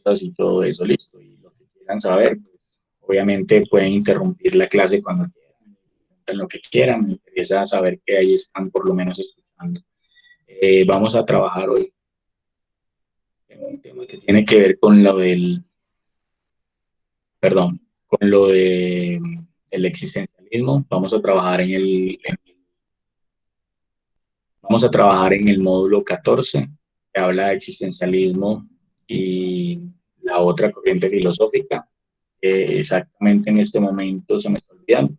cosas y todo eso, listo. Y lo que quieran saber, pues, obviamente pueden interrumpir la clase cuando quieran, lo que quieran, me interesa saber que ahí están por lo menos escuchando. Vamos a trabajar hoy en un tema que tiene que ver con lo del, perdón, con lo de el existencialismo. Vamos a trabajar en el módulo 14, que habla de existencialismo y la otra corriente filosófica. Exactamente en este momento se me está olvidando,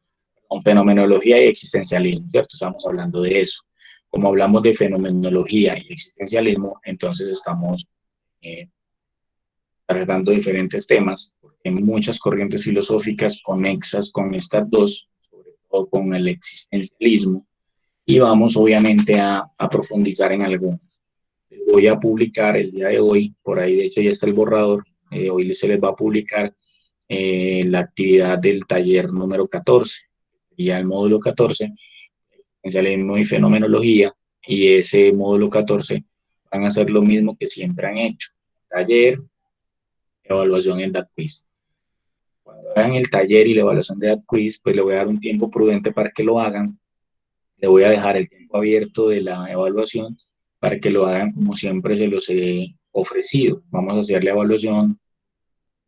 con fenomenología y existencialismo, ¿cierto? Estamos hablando de eso. Como hablamos de fenomenología y existencialismo, entonces estamos eh, tratando diferentes temas, porque hay muchas corrientes filosóficas conexas con estas dos, sobre todo con el existencialismo, y vamos obviamente a profundizar en algunas. Voy a publicar el día de hoy, por ahí de hecho ya está el borrador, hoy se les va a publicar la actividad del taller número 14, sería el módulo 14, esencialismo y fenomenología, y ese módulo 14 van a hacer lo mismo que siempre han hecho, taller, evaluación en DAT Quiz. Cuando hagan el taller y la evaluación de DAT Quiz, pues le voy a dar un tiempo prudente para que lo hagan, le voy a dejar el tiempo abierto de la evaluación para que lo hagan como siempre se los he ofrecido. Vamos a hacer la evaluación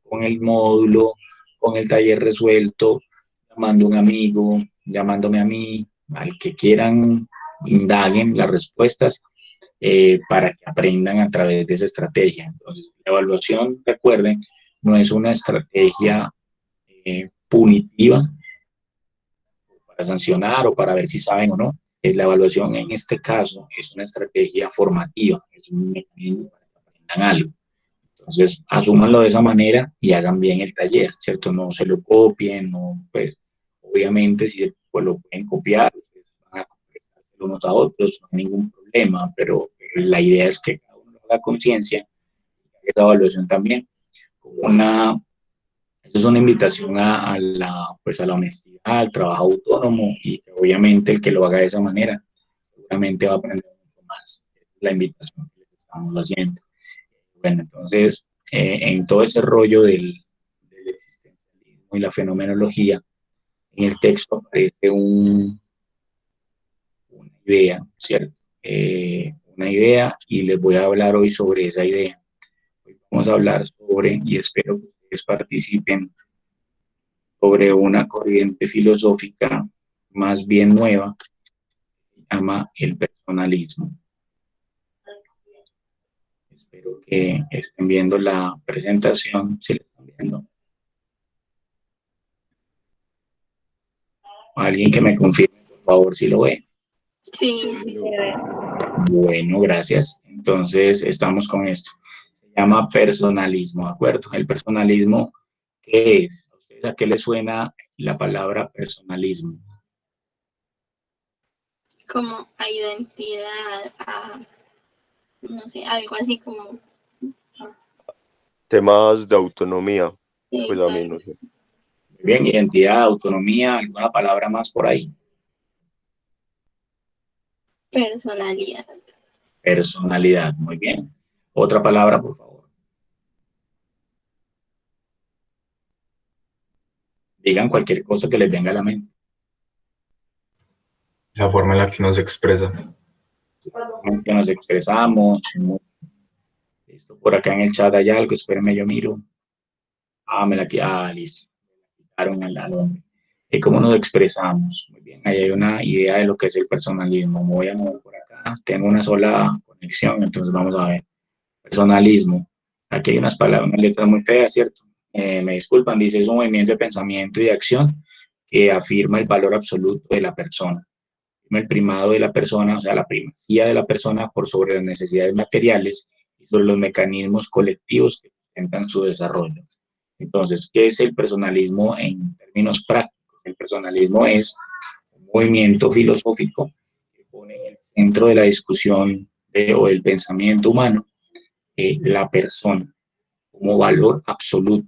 con el módulo, con el taller resuelto, llamando a un amigo, llamándome a mí, al que quieran, indaguen las respuestas para que aprendan a través de esa estrategia. Entonces, la evaluación, recuerden, no es una estrategia punitiva para sancionar o para ver si saben o no. La evaluación en este caso es una estrategia formativa, es un mecanismo para que aprendan algo. Entonces, asúmanlo de esa manera y hagan bien el taller, ¿cierto? No se lo copien, no, pues, obviamente si pues, lo pueden copiar, pues, van a copiarse unos a otros, no hay ningún problema, pero la idea es que cada uno haga conciencia, esa evaluación también, como una, eso es una invitación pues a la honestidad, al trabajo autónomo y que obviamente el que lo haga de esa manera, seguramente va a aprender mucho más. Esa es la invitación que les estamos haciendo. Bueno, entonces, en todo ese rollo del existencialismo y la fenomenología, en el texto aparece una idea, ¿cierto? Una idea y les voy a hablar hoy sobre esa idea. Hoy vamos a hablar sobre, y espero que ustedes participen, sobre una corriente filosófica más bien nueva, que se llama el personalismo. Espero que estén viendo la presentación, si la están viendo. Alguien que me confirme, por favor, si lo ve. Sí, sí se ve. Bueno, gracias. Entonces, estamos con esto. Se llama personalismo, ¿de acuerdo? El personalismo, ¿qué es? ¿A ustedes a qué les suena la palabra personalismo? Como a identidad, a, no sé, algo así como Temas de autonomía, pues eso, a mí algo no sé. así. Bien, identidad, autonomía, alguna palabra más por ahí. Personalidad, Personalidad, muy bien. Otra palabra, por favor. Digan cualquier cosa que les venga a la mente. La forma en la que nos expresa. Que nos expresamos. Listo, por acá en el chat hay algo, espérenme, yo miro. Listo. Quitaron al hombre. ¿Cómo nos expresamos? Muy bien, ahí hay una idea de lo que es el personalismo. Me voy a mover por acá. Tengo una sola conexión, entonces vamos a ver. Personalismo. Aquí hay unas palabras, unas letras muy feas, ¿cierto? Me disculpan, dice, es un movimiento de pensamiento y de acción que afirma el valor absoluto de la persona. El primado de la persona, o sea, la primacía de la persona por sobre las necesidades materiales y sobre los mecanismos colectivos que sustentan su desarrollo. Entonces, ¿qué es el personalismo en términos prácticos? El personalismo es un movimiento filosófico que pone en el centro de la discusión o del pensamiento humano la persona como valor absoluto.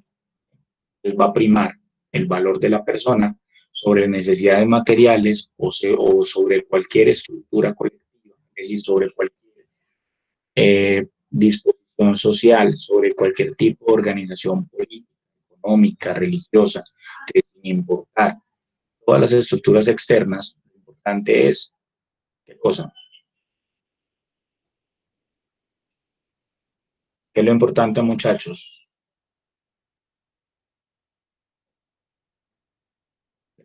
Entonces va a primar el valor de la persona sobre necesidades materiales o sobre cualquier estructura colectiva, es decir, sobre cualquier disposición construcción social sobre cualquier tipo de organización política, económica, religiosa, sin importar todas las estructuras externas, lo importante es, ¿qué cosa? ¿Qué es lo importante, muchachos?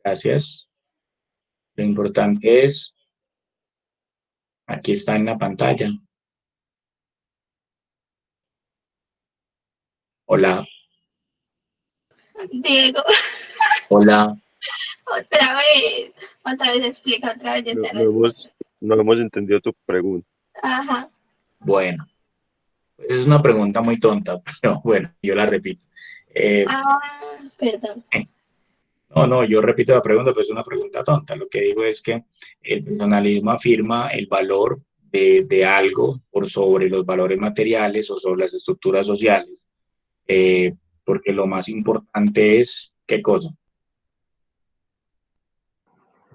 Gracias. Lo importante es, aquí está en la pantalla. Hola, Diego, hola. otra vez explica, otra vez ya No, te respondo. no hemos entendido tu pregunta. Ajá. Bueno, pues es una pregunta muy tonta, pero bueno, yo la repito. Eh, Ah, perdón. no, yo repito la pregunta, pero es una pregunta tonta. Lo que digo es que el personalismo afirma el valor de algo por sobre los valores materiales o sobre las estructuras sociales, eh, porque lo más importante es, ¿qué cosa?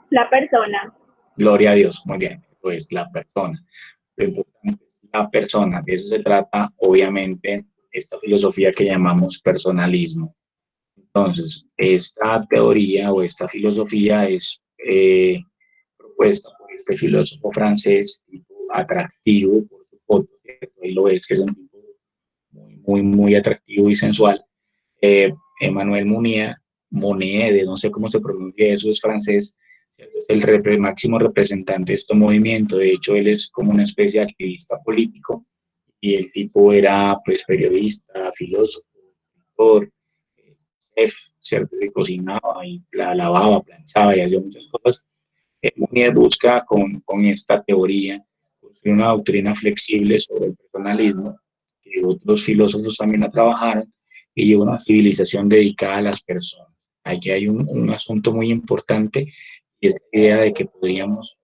La persona. Gloria a Dios, muy bien, pues la persona. Lo importante es la persona, de eso se trata, obviamente, esta filosofía que llamamos personalismo. Entonces, esta teoría o esta filosofía es propuesta por este filósofo francés, tipo atractivo por su foto, él lo es, que es un tipo muy atractivo y sensual. Emmanuel Mounier, no sé cómo se pronuncia eso, es francés, ¿cierto? Es el máximo representante de este movimiento. De hecho, él es como una especie de activista político y el tipo era pues periodista, filósofo, escritor, chef, ¿cierto? Que cocinaba y lavaba, planchaba y hacía muchas cosas. Mounier busca con esta teoría construir una doctrina flexible sobre el personalismo, que otros filósofos también la trabajaron, y una civilización dedicada a las personas. Aquí hay un asunto muy importante y es la idea de que podríamos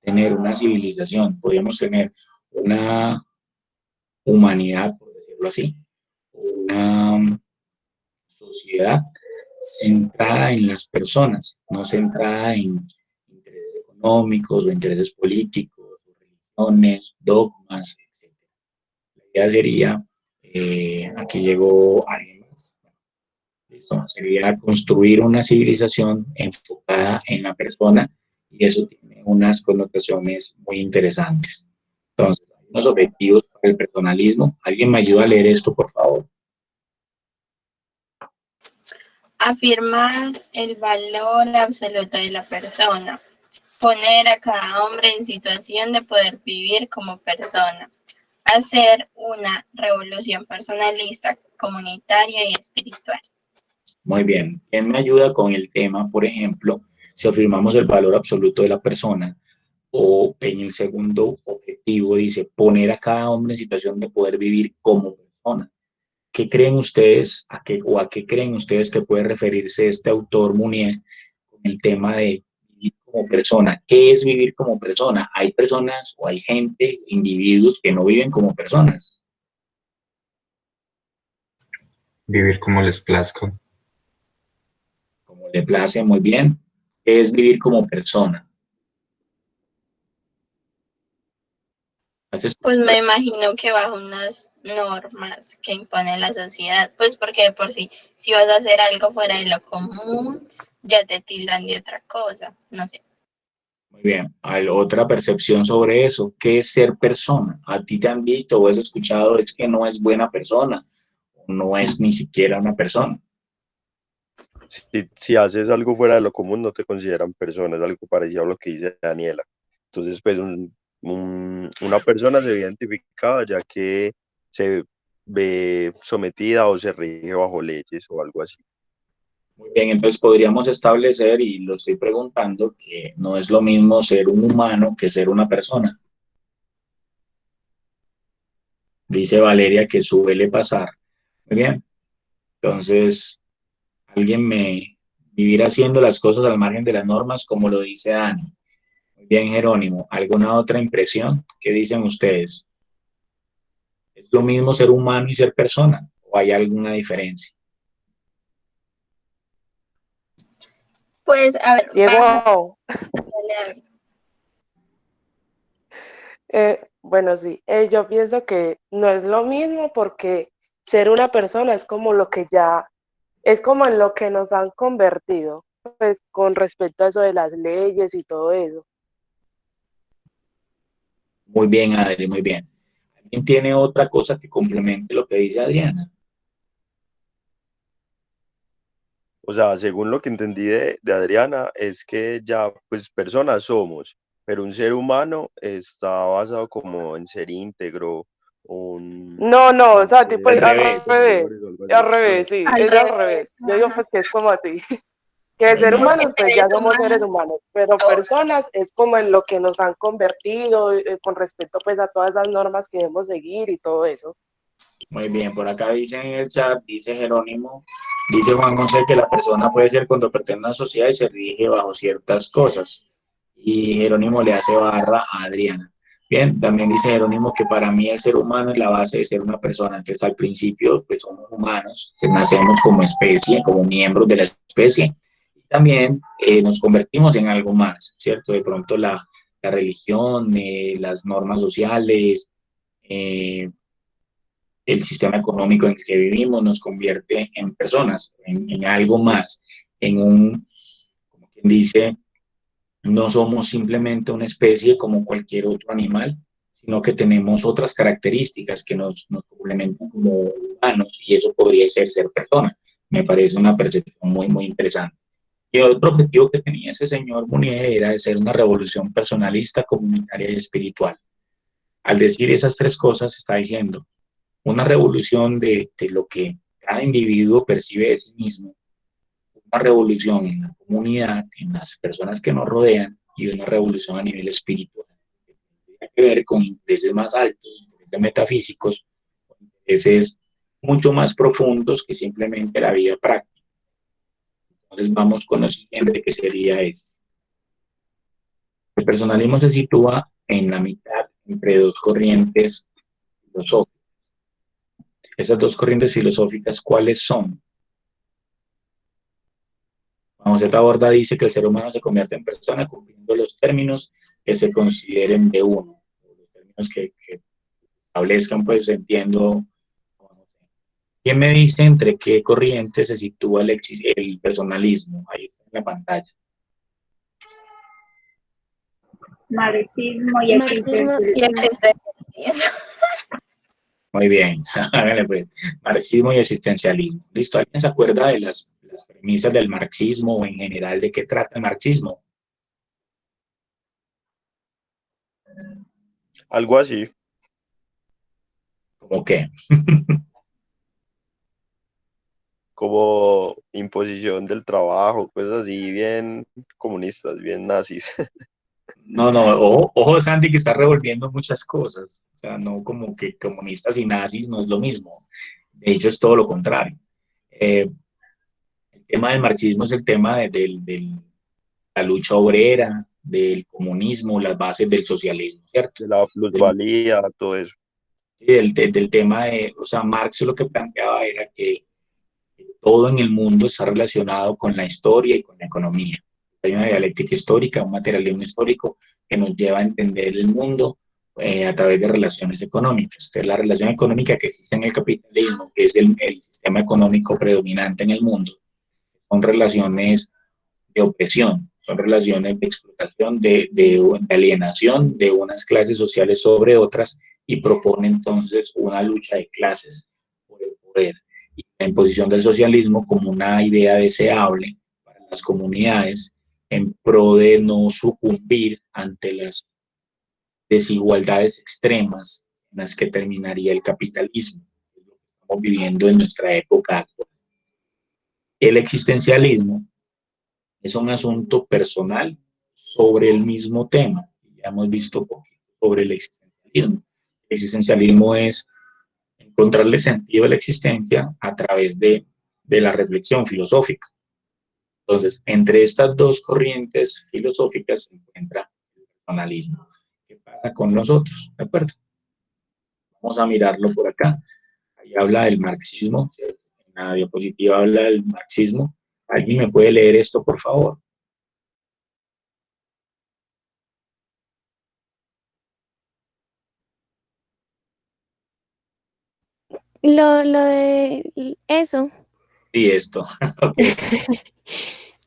tener una civilización, podríamos tener una humanidad, por decirlo así, una sociedad centrada en las personas, no centrada en intereses económicos o intereses políticos, religiones, dogmas, etc. La idea sería, aquí llegó alguien más, ¿listo? Sería construir una civilización enfocada en la persona y eso tiene unas connotaciones muy interesantes. Entonces, hay unos objetivos para el personalismo. ¿Alguien me ayuda a leer esto, por favor? Afirmar el valor absoluto de la persona. Poner a cada hombre en situación de poder vivir como persona. Hacer una revolución personalista, comunitaria y espiritual. Muy bien. ¿Quién me ayuda con el tema, por ejemplo, si afirmamos el valor absoluto de la persona? O en el segundo objetivo dice poner a cada hombre en situación de poder vivir como persona. ¿Qué creen ustedes, a qué creen ustedes que puede referirse este autor Mounier con el tema de vivir como persona? ¿Qué es vivir como persona? Hay personas o hay gente, individuos que no viven como personas. Vivir como les plazca. Como le place muy bien. ¿Qué es vivir como persona? ¿Haces Pues me imagino que bajo unas normas que impone la sociedad, pues porque de por sí, si vas a hacer algo fuera de lo común, ya te tildan de otra cosa, no sé. muy bien? Hay otra percepción sobre eso. ¿Qué es ser persona? A ti te han dicho o has escuchado es que no es buena persona, no es ni siquiera una persona. Si haces algo fuera de lo común, no te consideran persona, es algo parecido a lo que dice Daniela. Entonces, pues una persona se ve identificada ya que se ve sometida o se rige bajo leyes o algo así. Muy bien, entonces podríamos establecer, y lo estoy preguntando, que no es lo mismo ser un humano que ser una persona. Dice Valeria que suele pasar. Muy bien, entonces vivir haciendo las cosas al margen de las normas, como lo dice Dani. Muy bien, Jerónimo, ¿alguna otra impresión? ¿Qué dicen ustedes? ¿Es lo mismo ser humano y ser persona? ¿O hay alguna diferencia? Pues a ver, Diego, dale. eh, Bueno, sí, yo pienso que no es lo mismo porque ser una persona es como lo que ya, es como en lo que nos han convertido, pues con respecto a eso de las leyes y todo eso. Muy bien, Adri, muy bien. ¿Alguien tiene otra cosa que complemente lo que dice Adriana? O sea, según lo que entendí de Adriana, es que ya, pues, personas somos, pero un ser humano está basado como en ser íntegro, un, No, no, o un sea, tipo Al ser revés. valores o algo al así. revés, sí, Al es al revés. revés. Yo digo Ajá. pues que es como a ti, que de ser Bueno, humanos Porque pues ya seres somos seres humanos, humanos, pero personas es como en lo que nos han convertido con respecto pues a todas esas normas que debemos seguir y todo eso. muy bien, por acá dice en el chat, dice Jerónimo, dice Juan José que la persona puede ser cuando pertenece a una sociedad y se rige bajo ciertas cosas. Y Jerónimo le hace barra a Adriana. Bien, también dice Jerónimo que para mí el ser humano es la base de ser una persona. Entonces al principio pues somos humanos, que nacemos como especie, como miembros de la especie. Y también nos convertimos en algo más, ¿cierto? De pronto la religión, las normas sociales, eh, el sistema económico en el que vivimos nos convierte en personas, en algo más, en un, como quien dice, no somos simplemente una especie como cualquier otro animal, sino que tenemos otras características que nos complementan como humanos y eso podría ser persona. Me parece una percepción muy, muy interesante. Y otro objetivo que tenía ese señor Munier era de ser una revolución personalista, comunitaria y espiritual. Al decir esas tres cosas, está diciendo, una revolución de lo que cada individuo percibe de sí mismo, una revolución en la comunidad, en las personas que nos rodean y una revolución a nivel espiritual, que tiene que ver con intereses más altos, intereses metafísicos, intereses mucho más profundos que simplemente la vida práctica. Entonces vamos con lo siguiente que sería esto. El personalismo se sitúa en la mitad entre dos corrientes filosóficas. Esas dos corrientes filosóficas, ¿cuáles son? Juan José Taborda dice que el ser humano se convierte en persona cumpliendo los términos que se consideren de uno, los términos que establezcan, pues entiendo. ¿Quién me dice entre qué corriente se sitúa el personalismo? Ahí está en la pantalla. Marxismo y Marxismo, y existencialismo. existe. Muy bien, háganle pues. Marxismo y existencialismo. ¿Listo? ¿Alguien se acuerda de las premisas del marxismo o en general de qué trata el marxismo? Algo así. ¿Cómo qué? Como imposición del trabajo, cosas así bien comunistas, bien nazis. No, no, ojo, Sandy, que está revolviendo muchas cosas. O sea, no como que comunistas y nazis no es lo mismo. De hecho, es todo lo contrario. Eh, el tema del marxismo es el tema de la lucha obrera, del comunismo, las bases del socialismo, ¿cierto? De la Del, plusvalía, todo eso. del tema de, o sea, Marx lo que planteaba era que todo en el mundo está relacionado con la historia y con la economía. Hay una dialéctica histórica, un materialismo histórico que nos lleva a entender el mundo a través de relaciones económicas. Entonces, la relación económica que existe en el capitalismo, que es el sistema económico predominante en el mundo, son relaciones de opresión, son relaciones de explotación, de alienación de unas clases sociales sobre otras y propone entonces una lucha de clases por el poder y la imposición del socialismo como una idea deseable para las comunidades en pro de no sucumbir ante las desigualdades extremas en las que terminaría el capitalismo, que es lo que estamos viviendo en nuestra época actual. El existencialismo es un asunto personal sobre el mismo tema. Ya hemos visto un poquito sobre el existencialismo. El existencialismo es encontrarle sentido a la existencia a través de la reflexión filosófica. Entonces, entre estas dos corrientes filosóficas se encuentra el personalismo. ¿Qué pasa con nosotros? ¿De acuerdo? Vamos a mirarlo por acá. Ahí habla del marxismo. En la diapositiva habla del marxismo. ¿Alguien me puede leer esto, por favor? Lo de eso, Y esto, ok.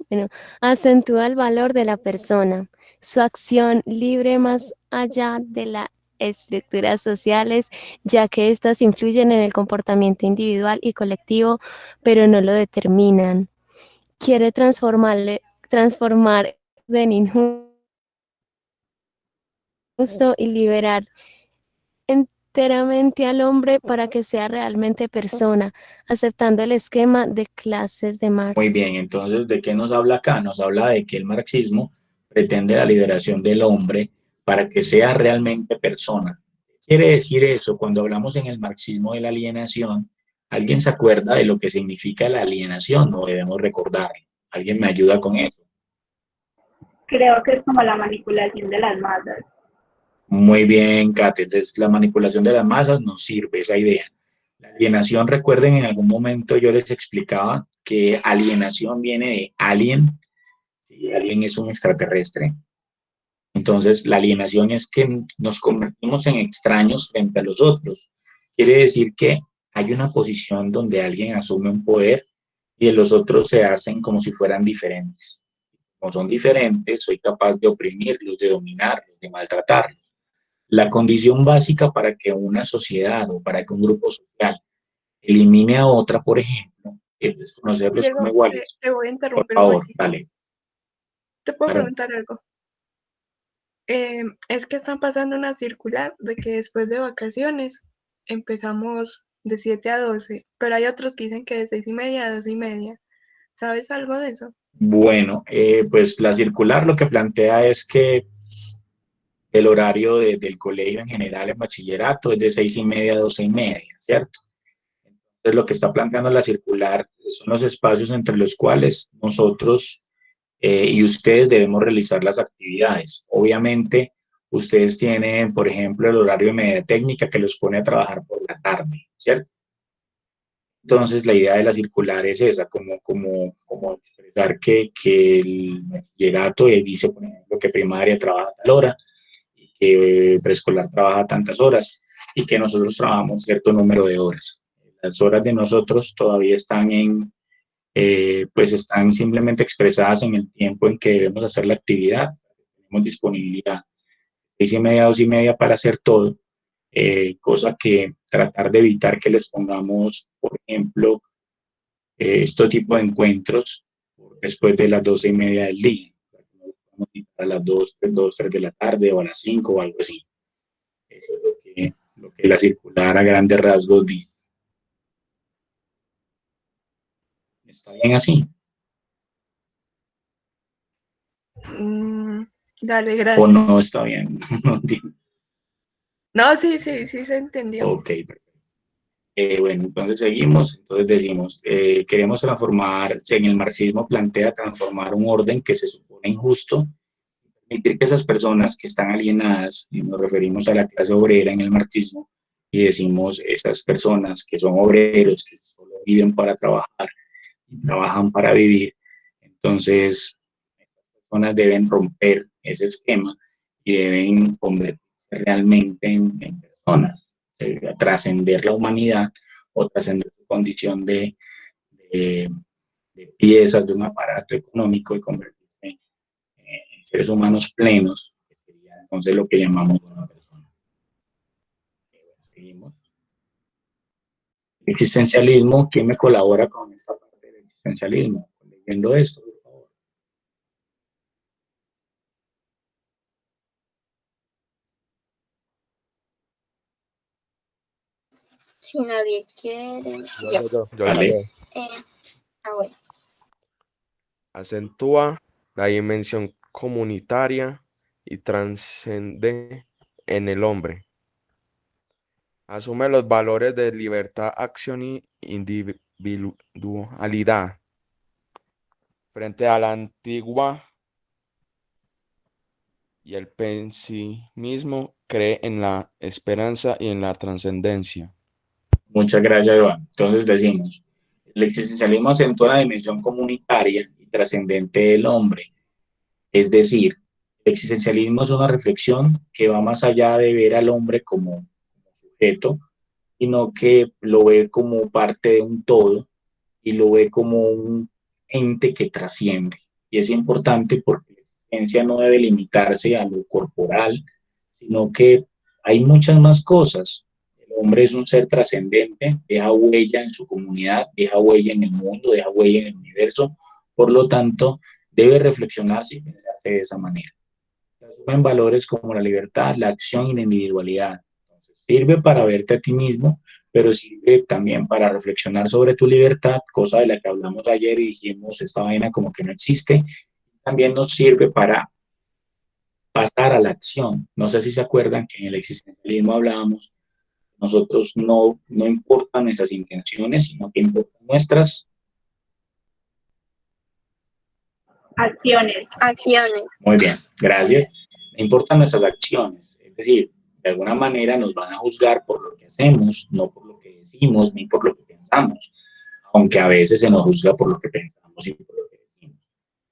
bueno, acentúa el valor de la persona, su acción libre más allá de las estructuras sociales, ya que éstas influyen en el comportamiento individual y colectivo, pero no lo determinan. Quiere transformar de injusto y liberar enteramente al hombre para que sea realmente persona, aceptando el esquema de clases de Muy Marx. bien, entonces, ¿de qué nos habla acá? Nos habla de que el marxismo pretende la liberación del hombre para que sea realmente persona. ¿Qué quiere decir eso? Cuando hablamos en el marxismo de la alienación, ¿alguien se acuerda de lo que significa la alienación? ¿O debemos recordar? ¿Alguien me ayuda con eso? Creo que es como la manipulación de las masas. Muy bien, Kate. Entonces, la manipulación de las masas nos sirve esa idea. La alienación, recuerden, en algún momento yo les explicaba que alienación viene de alien, y alien es un extraterrestre. Entonces, la alienación es que nos convertimos en extraños frente a los otros. Quiere decir que hay una posición donde alguien asume un poder y los otros se hacen como si fueran diferentes. Como son diferentes, soy capaz de oprimirlos, de dominarlos, de maltratarlos. La condición básica para que una sociedad o para que un grupo social elimine a otra, por ejemplo, es desconocerlos como Diego, iguales. te voy a Por interrumpir un favor, momentico. dale. ¿Te puedo Claro. preguntar algo? Es que están pasando una circular de que después de vacaciones empezamos de 7 a 12, pero hay otros que dicen que de 6:30 a 2:30. ¿Sabes algo de eso? Bueno, pues la circular lo que plantea es que el horario del colegio en general en bachillerato es de 6:30 a 12:30, ¿cierto? Entonces lo que está planteando la circular son los espacios entre los cuales nosotros y ustedes debemos realizar las actividades. Obviamente, ustedes tienen, por ejemplo, el horario de media técnica que los pone a trabajar por la tarde, ¿cierto? Entonces, la idea de la circular es esa, como expresar que el bachillerato dice, por ejemplo, que primaria trabaja a tal hora, y que preescolar trabaja tantas horas, y que nosotros trabajamos cierto número de horas. Las horas de nosotros todavía están pues están simplemente expresadas en el tiempo en que debemos hacer la actividad. Tenemos disponibilidad 6:30, 2:30 para hacer todo, cosa que tratar de evitar que les pongamos, por ejemplo, este tipo de encuentros después de las 12:30 del día, a las 2, 3 de la tarde o a las 5 o algo así. Eso es lo que la circular a grandes rasgos dice. ¿Está bien así? Dale, ¿O no gracias. está bien? No entiendo. No, sí, sí, sí se entendió. Ok, bueno, entonces seguimos, entonces decimos, queremos transformar, en el marxismo plantea transformar un orden que se supone injusto, permitir que esas personas que están alienadas, y nos referimos a la clase obrera en el marxismo, y decimos esas personas que son obreros, que solo viven para trabajar y trabajan para vivir, entonces esas personas deben romper ese esquema y deben convertirse realmente en personas, trascender la humanidad o trascender su condición de, de piezas de un aparato económico y convertirse en seres humanos plenos, que sería entonces lo que llamamos una persona. Seguimos. Existencialismo, ¿quién me colabora con esta parte del existencialismo? Leyendo esto, por favor. Si nadie quiere, Yo, yo. yo, yo, yo la Vale. leo. Eh, bueno. Acentúa la dimensión comunitaria y trascende en el hombre. Asume los valores de libertad, acción y individualidad. Frente a la antigua y el pesimismo, cree en la esperanza y en la trascendencia. Muchas gracias, Iván. Entonces decimos, el existencialismo acentúa la dimensión comunitaria y trascendente del hombre. Es decir, el existencialismo es una reflexión que va más allá de ver al hombre como sujeto, sino que lo ve como parte de un todo y lo ve como un ente que trasciende. Y es importante porque la existencia no debe limitarse a lo corporal, sino que hay muchas más cosas. El hombre es un ser trascendente, deja huella en su comunidad, deja huella en el mundo, deja huella en el universo. Por lo tanto, debe reflexionarse y pensarse de esa manera. Se asumen valores como la libertad, la acción y la individualidad. Entonces, sirve para verte a ti mismo, pero sirve también para reflexionar sobre tu libertad, cosa de la que hablamos ayer y dijimos, esta vaina como que no existe. También nos sirve para pasar a la acción. No sé si se acuerdan que en el existencialismo hablábamos, nosotros no importan nuestras intenciones, sino que importan nuestras Acciones. Acciones. Muy bien, gracias. No importan nuestras acciones, es decir, de alguna manera nos van a juzgar por lo que hacemos, no por lo que decimos ni por lo que pensamos, aunque a veces se nos juzga por lo que pensamos y por lo que decimos.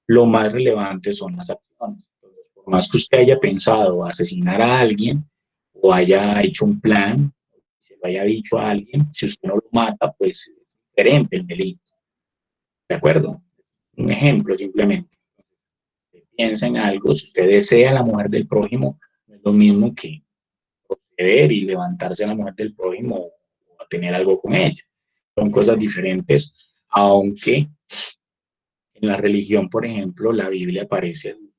Lo más relevante son las acciones. Entonces, por más que usted haya pensado asesinar a alguien o haya hecho un plan, se lo haya dicho a alguien, si usted no lo mata, pues es diferente el delito. ¿De acuerdo? Un ejemplo simplemente. Piensa en algo, si usted desea a la mujer del prójimo, no es lo mismo que proceder y levantarse a la mujer del prójimo o a tener algo con ella. Son cosas diferentes, aunque en la religión, por ejemplo, la Biblia aparece en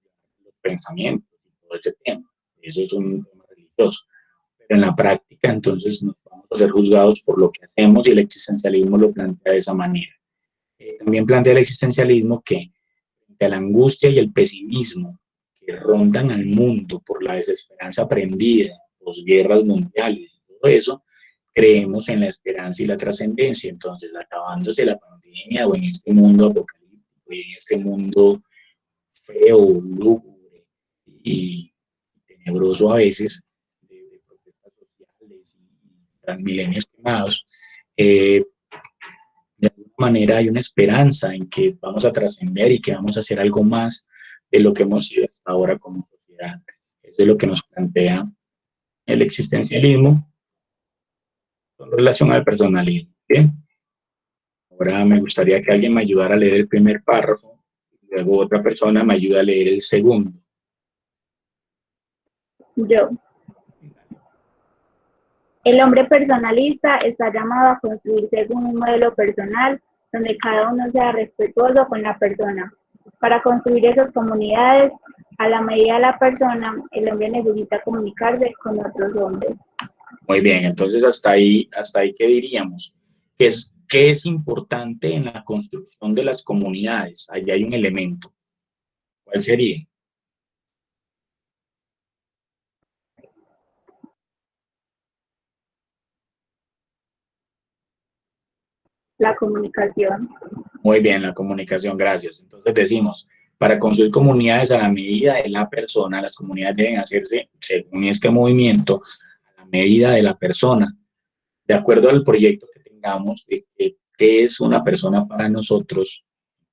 los pensamientos y todo ese tema. Eso es un tema religioso. Pero en la práctica, entonces, nos vamos a ser juzgados por lo que hacemos y el existencialismo lo plantea de esa manera. También plantea el existencialismo que frente a la angustia y el pesimismo que rondan al mundo por la desesperanza aprendida, posguerras mundiales y todo eso, creemos en la esperanza y la trascendencia. Entonces, acabándose la pandemia o en este mundo apocalíptico y en este mundo feo, lúgubre y tenebroso a veces, de protestas sociales y transmilenios quemados, de alguna manera hay una esperanza en que vamos a trascender y que vamos a hacer algo más de lo que hemos sido hasta ahora como sociedad. Eso es lo que nos plantea el existencialismo con relación al personalismo. Bien, ahora me gustaría que alguien me ayudara a leer el primer párrafo y luego otra persona me ayuda a leer el segundo. Yo. El hombre personalista está llamado a construir según un modelo personal donde cada uno sea respetuoso con la persona. Para construir esas comunidades, a la medida de la persona, el hombre necesita comunicarse con otros hombres. Muy bien, entonces hasta ahí ¿qué diríamos? ¿Qué es importante en la construcción de las comunidades? Allí hay un elemento. ¿Cuál sería? La comunicación. Muy bien, la comunicación, gracias. Entonces decimos, para construir comunidades a la medida de la persona, las comunidades deben hacerse según este movimiento, a la medida de la persona, de acuerdo al proyecto que tengamos, de qué es una persona para nosotros.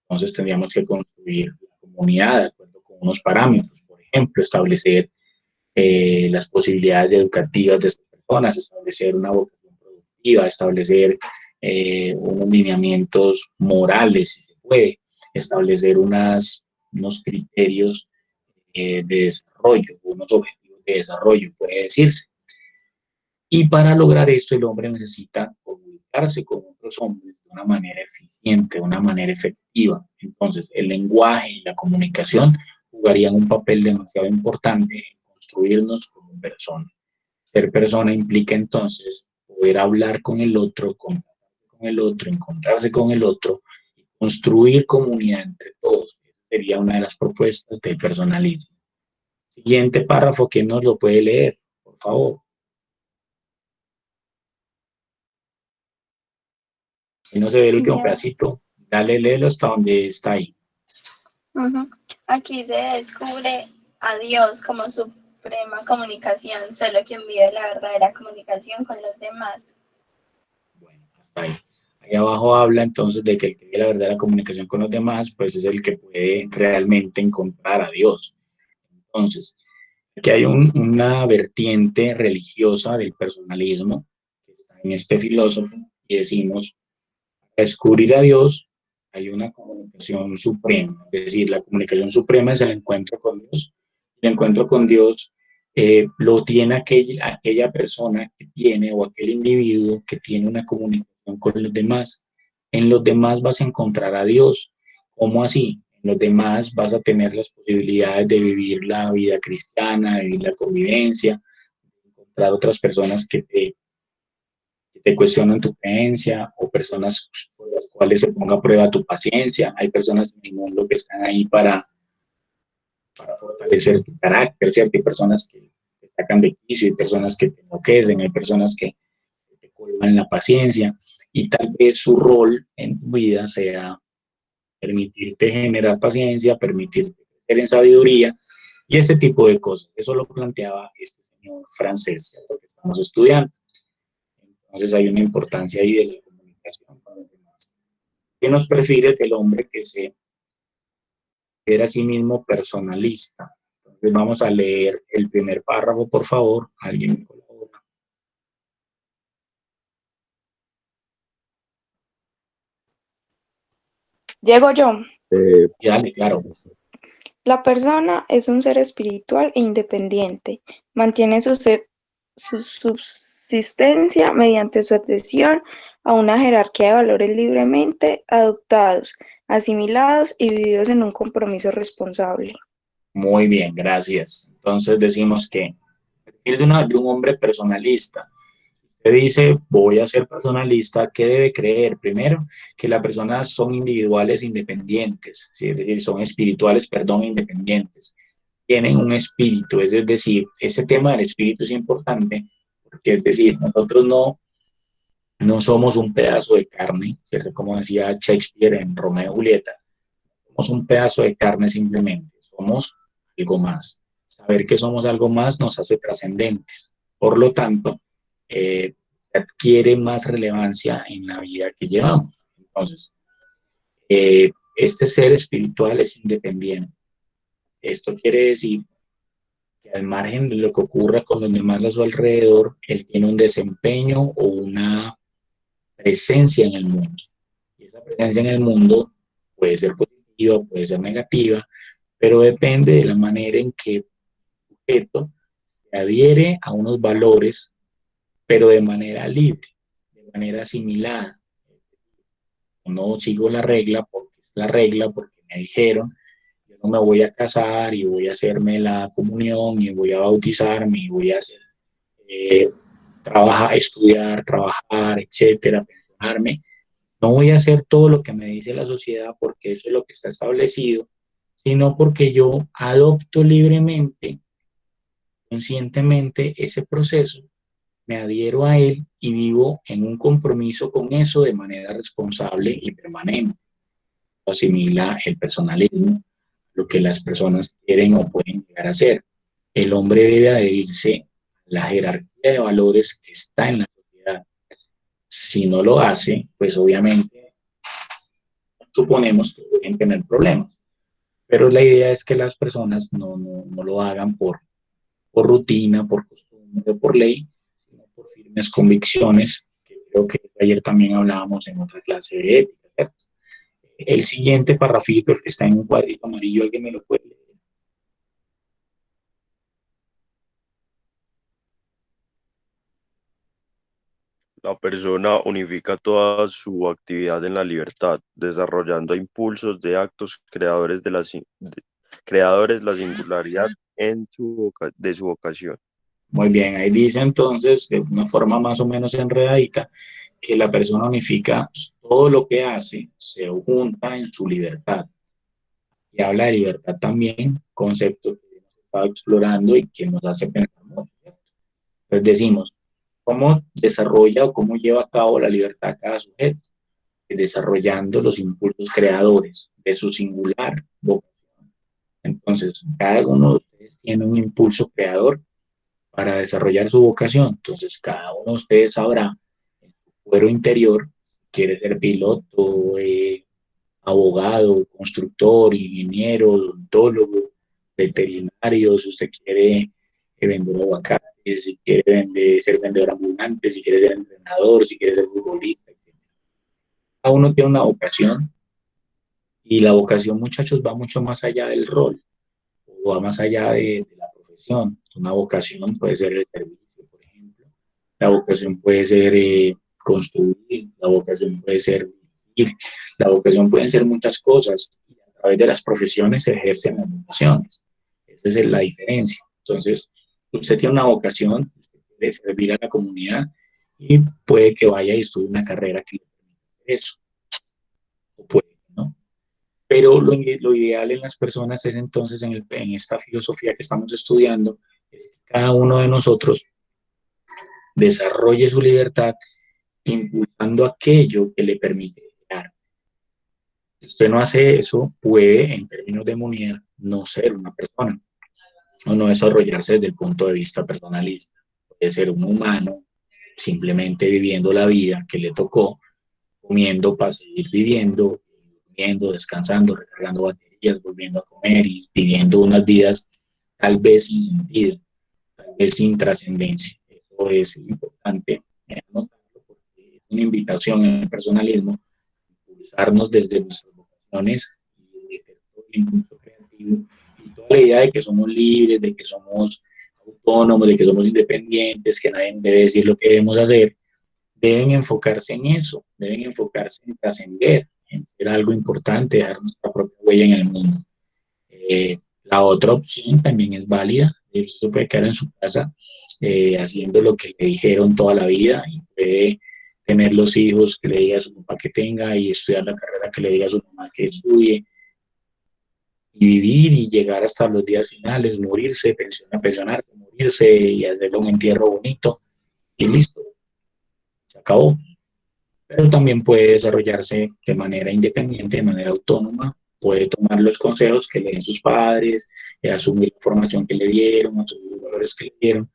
Entonces tendríamos que construir la comunidad de acuerdo con unos parámetros, por ejemplo, establecer las posibilidades educativas de estas personas, establecer una vocación productiva, establecer unos lineamientos morales, si se puede, establecer unos criterios de desarrollo, unos objetivos de desarrollo, puede decirse. Y para lograr esto, el hombre necesita comunicarse con otros hombres de una manera eficiente, de una manera efectiva. Entonces, el lenguaje y la comunicación jugarían un papel demasiado importante en construirnos como persona. Ser persona implica entonces poder hablar con el otro, contactarse con el otro, encontrarse con el otro y construir comunidad entre todos. Esa sería una de las propuestas del personalismo. Siguiente párrafo, ¿quién nos lo puede leer? Por favor. Si no se ve el último pedacito, dale, léelo hasta donde está ahí. Aquí se descubre a Dios como suprema comunicación, solo quien vive la verdadera comunicación con los demás. Bueno, hasta ahí. Ahí abajo habla entonces de que el que vive la verdadera comunicación con los demás, pues es el que puede realmente encontrar a Dios. Entonces, aquí hay una vertiente religiosa del personalismo que está en este filósofo y decimos, para descubrir a Dios hay una comunicación suprema, es decir, la comunicación suprema es el encuentro con Dios. El encuentro con Dios lo tiene aquella persona que tiene o aquel individuo que tiene una comunicación con los demás. En los demás vas a encontrar a Dios. ¿Cómo así? En los demás vas a tener las posibilidades de vivir la vida cristiana, de vivir la convivencia, de encontrar otras personas que te cuestionan tu creencia o personas por las cuales se ponga a prueba tu paciencia. Hay personas en el mundo que están ahí para fortalecer tu carácter, ¿cierto? Hay personas que te sacan de quicio, hay personas que te enloquecen, hay personas que te colman la paciencia y tal vez su rol en tu vida sea permitirte generar paciencia, permitirte crecer en sabiduría y ese tipo de cosas. Eso lo planteaba este señor francés, ¿cierto? Que estamos estudiando. Entonces hay una importancia ahí de la comunicación con los demás. ¿Qué nos prefiere del hombre que se era a sí mismo personalista? Entonces vamos a leer el primer párrafo, por favor. ¿Alguien me colabora? Llego yo. Dale, claro. La persona es un ser espiritual e independiente. Mantiene su subsistencia mediante su adhesión a una jerarquía de valores libremente adoptados, asimilados y vividos en un compromiso responsable. Muy bien, gracias. Entonces decimos que el de un hombre personalista. Usted dice, voy a ser personalista, ¿qué debe creer? Primero, que las personas son individuales independientes, ¿sí? Es decir, son espirituales, perdón, independientes. Tienen un espíritu, es decir, ese tema del espíritu es importante, porque es decir, nosotros no somos un pedazo de carne, ¿cierto? Como decía Shakespeare en Romeo y Julieta, somos un pedazo de carne simplemente, somos algo más. Saber que somos algo más nos hace trascendentes. Por lo tanto, adquiere más relevancia en la vida que llevamos. Entonces, este ser espiritual es independiente. Esto quiere decir que al margen de lo que ocurra con los demás a su alrededor, él tiene un desempeño o una presencia en el mundo. Y esa presencia en el mundo puede ser positiva, puede ser negativa, pero depende de la manera en que el sujeto se adhiere a unos valores, pero de manera libre, de manera asimilada. No sigo la regla porque es la regla, porque me dijeron, yo no me voy a casar y voy a hacerme la comunión y voy a bautizarme y voy a hacer, trabajar, estudiar, trabajar, etcétera, pensionarme. No voy a hacer todo lo que me dice la sociedad porque eso es lo que está establecido, sino porque yo adopto libremente, conscientemente ese proceso, me adhiero a él y vivo en un compromiso con eso de manera responsable y permanente. Asimila el personalismo, lo que las personas quieren o pueden llegar a ser. El hombre debe adherirse a la jerarquía de valores que está en la sociedad. Si no lo hace, pues obviamente suponemos que pueden tener problemas. Pero la idea es que las personas no lo hagan por rutina, por costumbre, por ley, sino por firmes convicciones, que creo que ayer también hablábamos en otra clase de ética, ¿cierto? El siguiente parrafito, el que está en un cuadrito amarillo, ¿alguien me lo puede leer? La persona unifica toda su actividad en la libertad, desarrollando impulsos de actos creadores la singularidad de su vocación. Muy bien, ahí dice entonces, de una forma más o menos enredadita, que la persona unifica todo lo que hace, se junta en su libertad. Y habla de libertad también, concepto que hemos estado explorando y que nos hace pensar mucho, ¿cierto? Entonces decimos, ¿cómo desarrolla o cómo lleva a cabo la libertad cada sujeto? Desarrollando los impulsos creadores de su singular vocación. Entonces, cada uno de ustedes tiene un impulso creador para desarrollar su vocación. Entonces, cada uno de ustedes sabrá en su fuero interior, quiere ser piloto, abogado, constructor, ingeniero, odontólogo, veterinario, si usted quiere vender aguacate, si quiere ser vendedor ambulante, si quiere ser entrenador, si quiere ser futbolista, etc. Cada uno tiene una vocación y la vocación, muchachos, va mucho más allá del rol, o va más allá de la profesión. Una vocación puede ser el servicio, por ejemplo. La vocación puede ser construir, la vocación puede ser vivir, la vocación pueden ser muchas cosas. Y a través de las profesiones se ejercen las vocaciones. Esa es la diferencia. Entonces, usted tiene una vocación, usted quiere servir a la comunidad y puede que vaya y estudie una carrera que le permita hacer eso. O puede que no. Pero lo ideal en las personas es entonces, en esta filosofía que estamos estudiando, es que cada uno de nosotros desarrolle su libertad impulsando aquello que le permite crear. Si usted no hace eso, puede, en términos de Munier, no ser una persona o no desarrollarse desde el punto de vista personalista. Puede ser un humano simplemente viviendo la vida que le tocó, comiendo para seguir viviendo, durmiendo, descansando, recargando baterías, volviendo a comer y viviendo unas vidas tal vez sin sentido, tal vez sin trascendencia. Eso es importante anotarlo porque es una invitación en el personalismo a impulsarnos desde nuestras vocaciones y de todo el impulso creativo y toda la idea de que somos libres, de que somos autónomos, de que somos independientes, que nadie debe decir lo que debemos hacer. Deben enfocarse en eso, deben enfocarse en trascender, en ser algo importante, dejar nuestra propia huella en el mundo. La otra opción también es válida, se puede quedar en su casa haciendo lo que le dijeron toda la vida y puede tener los hijos que le diga a su papá que tenga y estudiar la carrera que le diga a su mamá que estudie y vivir y llegar hasta los días finales, morirse, pensionarse, morirse y hacerle un entierro bonito y listo, se acabó. Pero también puede desarrollarse de manera independiente, de manera autónoma, puede tomar los consejos que le den sus padres, asumir la formación que le dieron, asumir los valores que le dieron,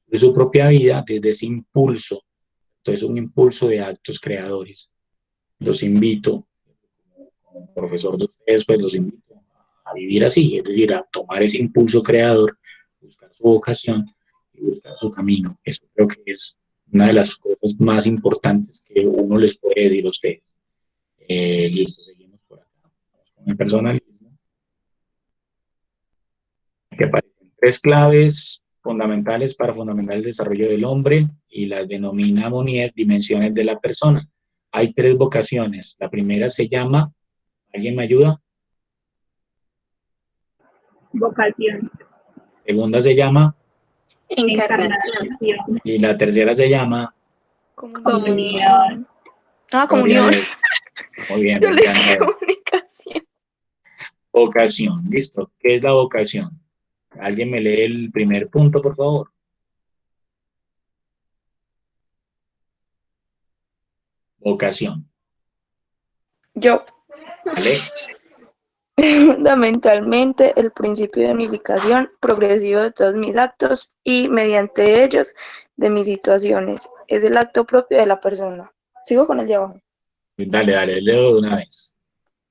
de su propia vida desde ese impulso. Entonces, un impulso de actos creadores. Los invito, como profesor de ustedes, pues los invito a vivir así, es decir, a tomar ese impulso creador, buscar su vocación y buscar su camino. Eso creo que es una de las cosas más importantes que uno les puede decir a ustedes. Listo, seguimos por acá. Vamos con el personalismo. Que aparecen 3 claves fundamentales para fundamentar el desarrollo del hombre y las denomina Monnier dimensiones de la persona. Hay 3 vocaciones. La primera se llama, ¿alguien me ayuda? Vocación. Segunda se llama Encarnación. y la tercera se llama Comunión. Ah, comunión. Muy bien, Yo me le dije encanta. comunicación. Vocación, listo. ¿Qué es la vocación? ¿Alguien me lee el primer punto, por favor? Vocación. Yo. ¿Vale? Fundamentalmente el principio de unificación progresivo de todos mis actos y mediante ellos de mis situaciones. Es el acto propio de la persona. Sigo con el de abajo. Dale, leo de una vez.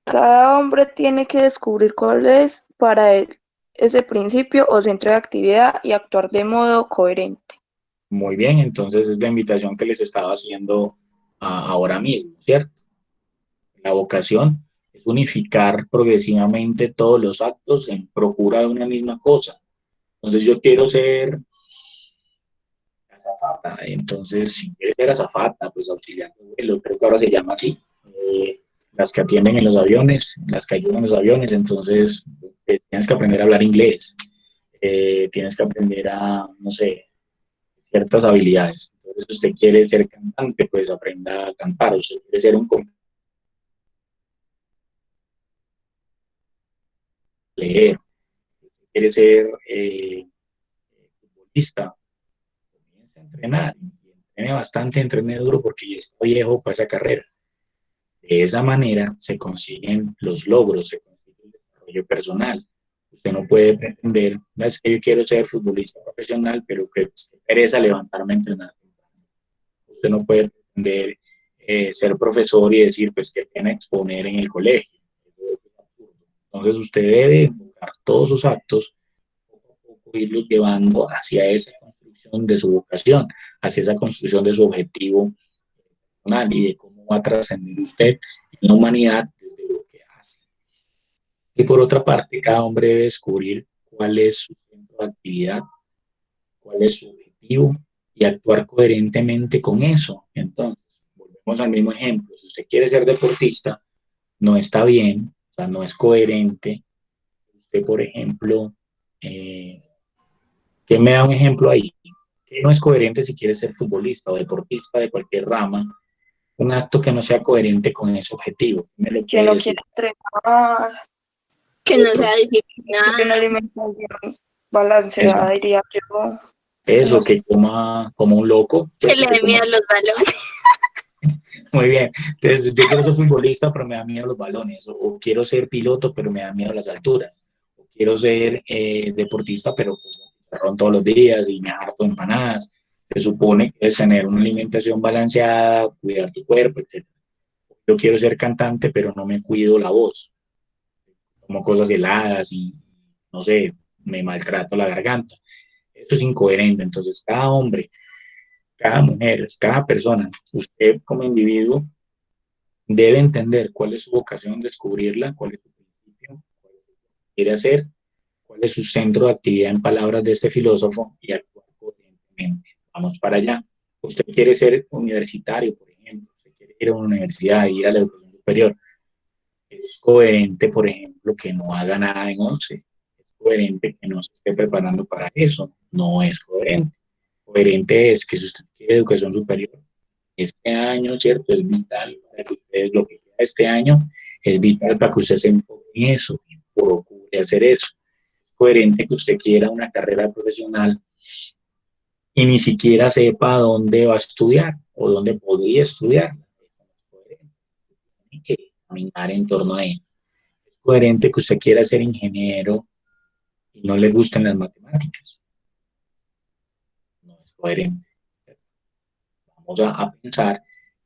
Cada hombre tiene que descubrir cuál es para él ese principio o centro de actividad y actuar de modo coherente. Muy bien, entonces es la invitación que les estaba haciendo ahora mismo, ¿cierto? La vocación es unificar progresivamente todos los actos en procura de una misma cosa. Entonces yo quiero ser azafata, entonces si quieres ser azafata, pues auxiliar de vuelo, creo que ahora se llama así. Las que atienden en los aviones, las que ayudan en los aviones, entonces tienes que aprender a hablar inglés, tienes que aprender a, no sé, ciertas habilidades. Entonces, si usted quiere ser cantante, pues aprenda a cantar. Usted quiere ser un leer, usted quiere ser futbolista, comience a entrenar. Y entrene bastante, entrene duro porque ya está viejo para esa carrera. De esa manera se consiguen los logros, se consigue el desarrollo personal. Usted no puede pretender, no es que yo quiero ser futbolista profesional, pero que pereza levantarme a entrenar. Usted no puede pretender ser profesor y decir, pues, qué pena exponer en el colegio. Entonces, usted debe enfocar todos sus actos, poco a poco irlos llevando hacia esa construcción construcción de su vocación, hacia esa construcción de su objetivo personal y de cómo va a trascender usted en la humanidad desde lo que hace. Y por otra parte, cada hombre debe descubrir cuál es su centro de actividad, cuál es su objetivo y actuar coherentemente con eso. Entonces, volvemos al mismo ejemplo. Si usted quiere ser deportista, no está bien, o sea, no es coherente. Usted, por ejemplo, ¿qué me da un ejemplo ahí? Que no es coherente si quiere ser futbolista o deportista de cualquier rama, un acto que no sea coherente con ese objetivo. ¿Me lo Que puede no decir? quiere entrenar, Que no Otro. sea que disciplinado, una alimentación balanceada, diría yo. Eso, No sé. que coma como un loco. que ¿Cierto? le Que dé coma. miedo a los balones. Muy bien. Entonces, yo quiero ser futbolista, pero me da miedo los balones. O quiero ser piloto, pero me da miedo las alturas. O quiero ser deportista, pero como chicharrón todos los días y me harto de empanadas. Se supone que es tener una alimentación balanceada, cuidar tu cuerpo, etc. Yo quiero ser cantante, pero no me cuido la voz. Como cosas heladas y, no sé, me maltrato la garganta. Eso es incoherente. Entonces, cada hombre, cada mujer, cada persona, usted como individuo, debe entender cuál es su vocación, descubrirla, cuál es su principio, cuál es lo que quiere hacer, cuál es su centro de actividad en palabras de este filósofo y actuar coherentemente. Vamos para allá. Usted quiere ser universitario, por ejemplo, usted quiere ir a una universidad, ir a la educación superior. Es coherente, por ejemplo, que no haga nada en 11. Es coherente que no se esté preparando para eso. No es coherente. Coherente es que si usted quiere educación superior, este año, ¿cierto? Es vital para que ustedes, lo que queda este año, es vital para que usted se enfoque en eso y procure hacer eso. Es coherente que usted quiera una carrera profesional y ni siquiera sepa dónde va a estudiar o dónde podría estudiar. Tiene que caminar en torno a ello. Es coherente que usted quiera ser ingeniero y no le gusten las matemáticas. No es coherente. Vamos a pensar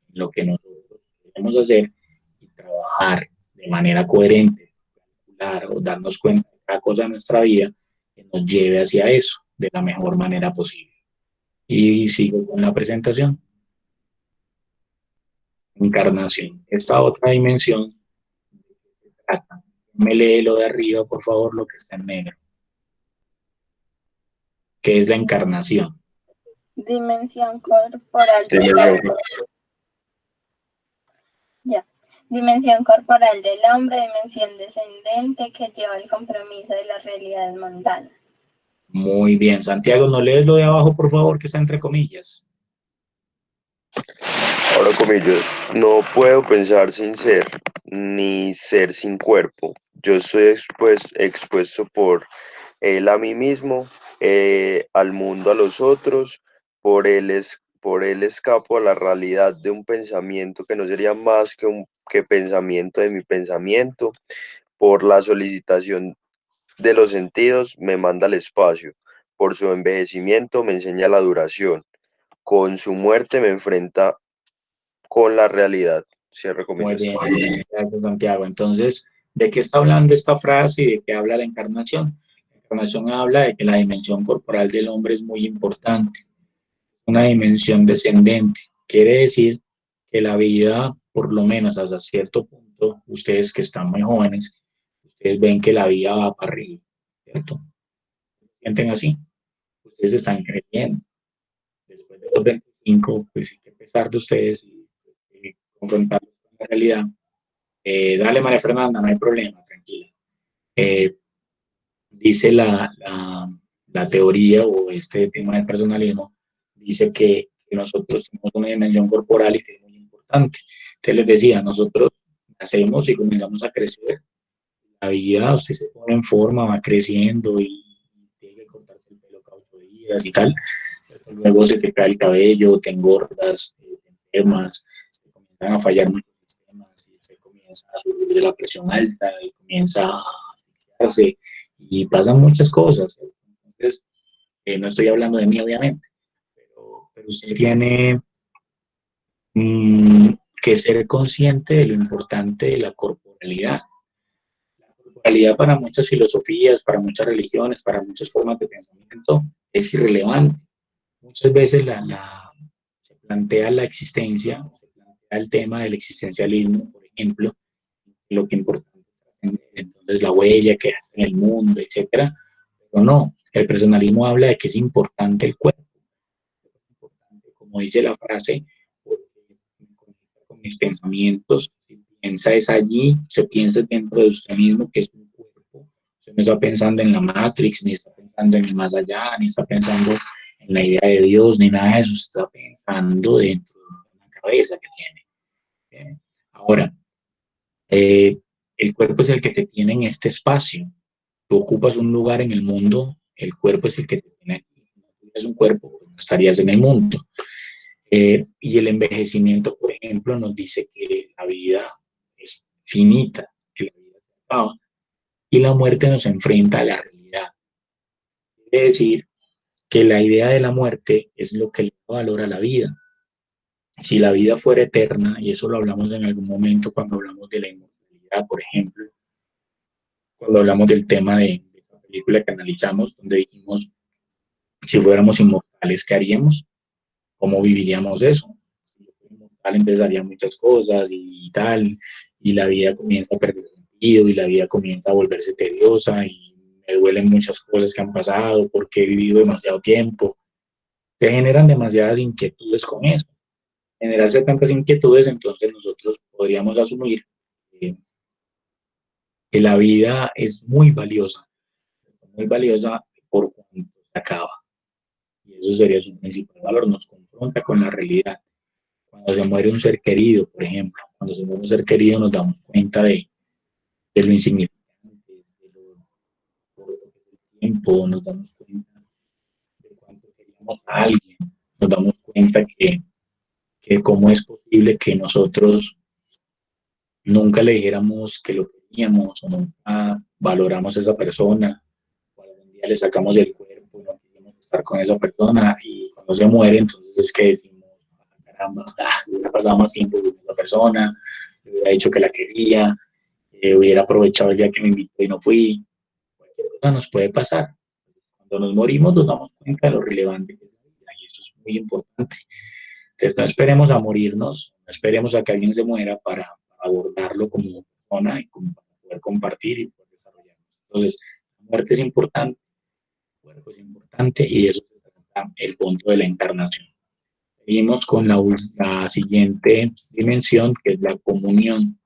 en lo que nosotros queremos hacer y trabajar de manera coherente, calcular o darnos cuenta de cada cosa de nuestra vida que nos lleve hacia eso de la mejor manera posible. Y sigo con la presentación. Encarnación. Esta otra dimensión de qué se trata. Me lee lo de arriba, por favor, lo que está en negro. ¿Qué es la encarnación? Dimensión corporal del Dimensión. hombre. Ya. Dimensión corporal del hombre, dimensión descendente que lleva el compromiso de las realidades mundanas. Muy bien. Santiago, ¿no lees lo de abajo, por favor, que está entre comillas? Ahora comillas, no puedo pensar sin ser, ni ser sin cuerpo. Yo estoy expuesto por él a mí mismo, al mundo, a los otros, por él escapo a la realidad de un pensamiento que no sería más que pensamiento de mi pensamiento, por la solicitación de los sentidos me manda al espacio, por su envejecimiento me enseña la duración, con su muerte me enfrenta con la realidad. Cierre Muy comillas. bien, gracias, Santiago. Entonces, ¿de qué está hablando esta frase y de qué habla la encarnación? La encarnación habla de que la dimensión corporal del hombre es muy importante, una dimensión descendente. Quiere decir que la vida, por lo menos hasta cierto punto, ustedes que están muy jóvenes, ustedes ven que la vida va para arriba, ¿cierto? ¿Sienten así? Ustedes están creciendo. Después de los 25, pues hay que pesar de ustedes y confrontarlos con la realidad. Dale, María Fernanda, no hay problema, tranquila. Dice la teoría o este tema del personalismo, dice que nosotros tenemos una dimensión corporal y que es muy importante. Entonces les decía, nosotros nacemos y comenzamos a crecer. La vida, usted se pone en forma, va creciendo y tiene que cortarse el pelo cada 8 días y tal. Luego se te cae el cabello, te engordas, te enfermas, se comienzan a fallar muchos sistemas y se comienza a subir de la presión alta y comienza a asfixiarse y pasan muchas cosas. Entonces, no estoy hablando de mí, obviamente, pero usted tiene que ser consciente de lo importante de la corporalidad. La corporalidad para muchas filosofías, para muchas religiones, para muchas formas de pensamiento es irrelevante. Muchas veces se plantea la existencia, se plantea el tema del existencialismo, por ejemplo, lo que importa es trascender, entonces la huella que hace en el mundo, etcétera. Pero no, el personalismo habla de que es importante el cuerpo, como dice la frase, porque me conecta con mis pensamientos. Si piensa es allí, se piensa dentro de usted mismo, que es un cuerpo. Usted no está pensando en la Matrix, ni está pensando en el más allá, ni está pensando en la idea de Dios, ni nada de eso. Usted está pensando dentro de una cabeza que tiene. ¿Bien? Ahora, el cuerpo es el que te tiene en este espacio. Tú ocupas un lugar en el mundo, el cuerpo es el que te tiene aquí. Si no tuvieras un cuerpo, pues no estarías en el mundo. Y el envejecimiento, por ejemplo, nos dice que la vida es finita, que la vida se acaba, y la muerte nos enfrenta a la realidad. Quiere decir que la idea de la muerte es lo que le da valor a la vida. Si la vida fuera eterna, y eso lo hablamos en algún momento cuando hablamos de la inmortalidad, por ejemplo, cuando hablamos del tema de la película que analizamos, donde dijimos, si fuéramos inmortales, ¿qué haríamos? ¿Cómo viviríamos eso? Si yo fuera inmortal, empezaría muchas cosas y tal, y la vida comienza a perder sentido, y la vida comienza a volverse tediosa, y me duelen muchas cosas que han pasado, porque he vivido demasiado tiempo. Se generan demasiadas inquietudes con eso. Generarse tantas inquietudes, entonces nosotros podríamos asumir eh, que la vida es muy valiosa por cuanto se acaba. Y eso sería su principal valor, nos confronta con la realidad. Cuando se muere un ser querido, por ejemplo, cuando se muere un ser querido nos damos cuenta de lo insignificante, de lo corto que es el tiempo, nos damos cuenta de cuánto queríamos a alguien, nos damos cuenta que cómo es posible que nosotros nunca le dijéramos que lo queríamos o nunca valoramos a esa persona, o algún día le sacamos el cuerpo y no quisimos estar con esa persona y cuando se muere entonces es que decimos, ah, caramba, hubiera pasado más tiempo con esa persona, le hubiera dicho que la quería, hubiera aprovechado el día que me invitó y no fui, cualquier cosa nos puede pasar. Cuando nos morimos nos damos cuenta de lo relevante que es la vida y eso es muy importante. Entonces no esperemos a morirnos, no esperemos a que alguien se muera para abordarlo como persona y como para poder compartir y poder desarrollarnos. Entonces, la muerte es importante, el cuerpo es importante y de eso se trata el punto de la encarnación. Seguimos con la siguiente dimensión, que es la comunión.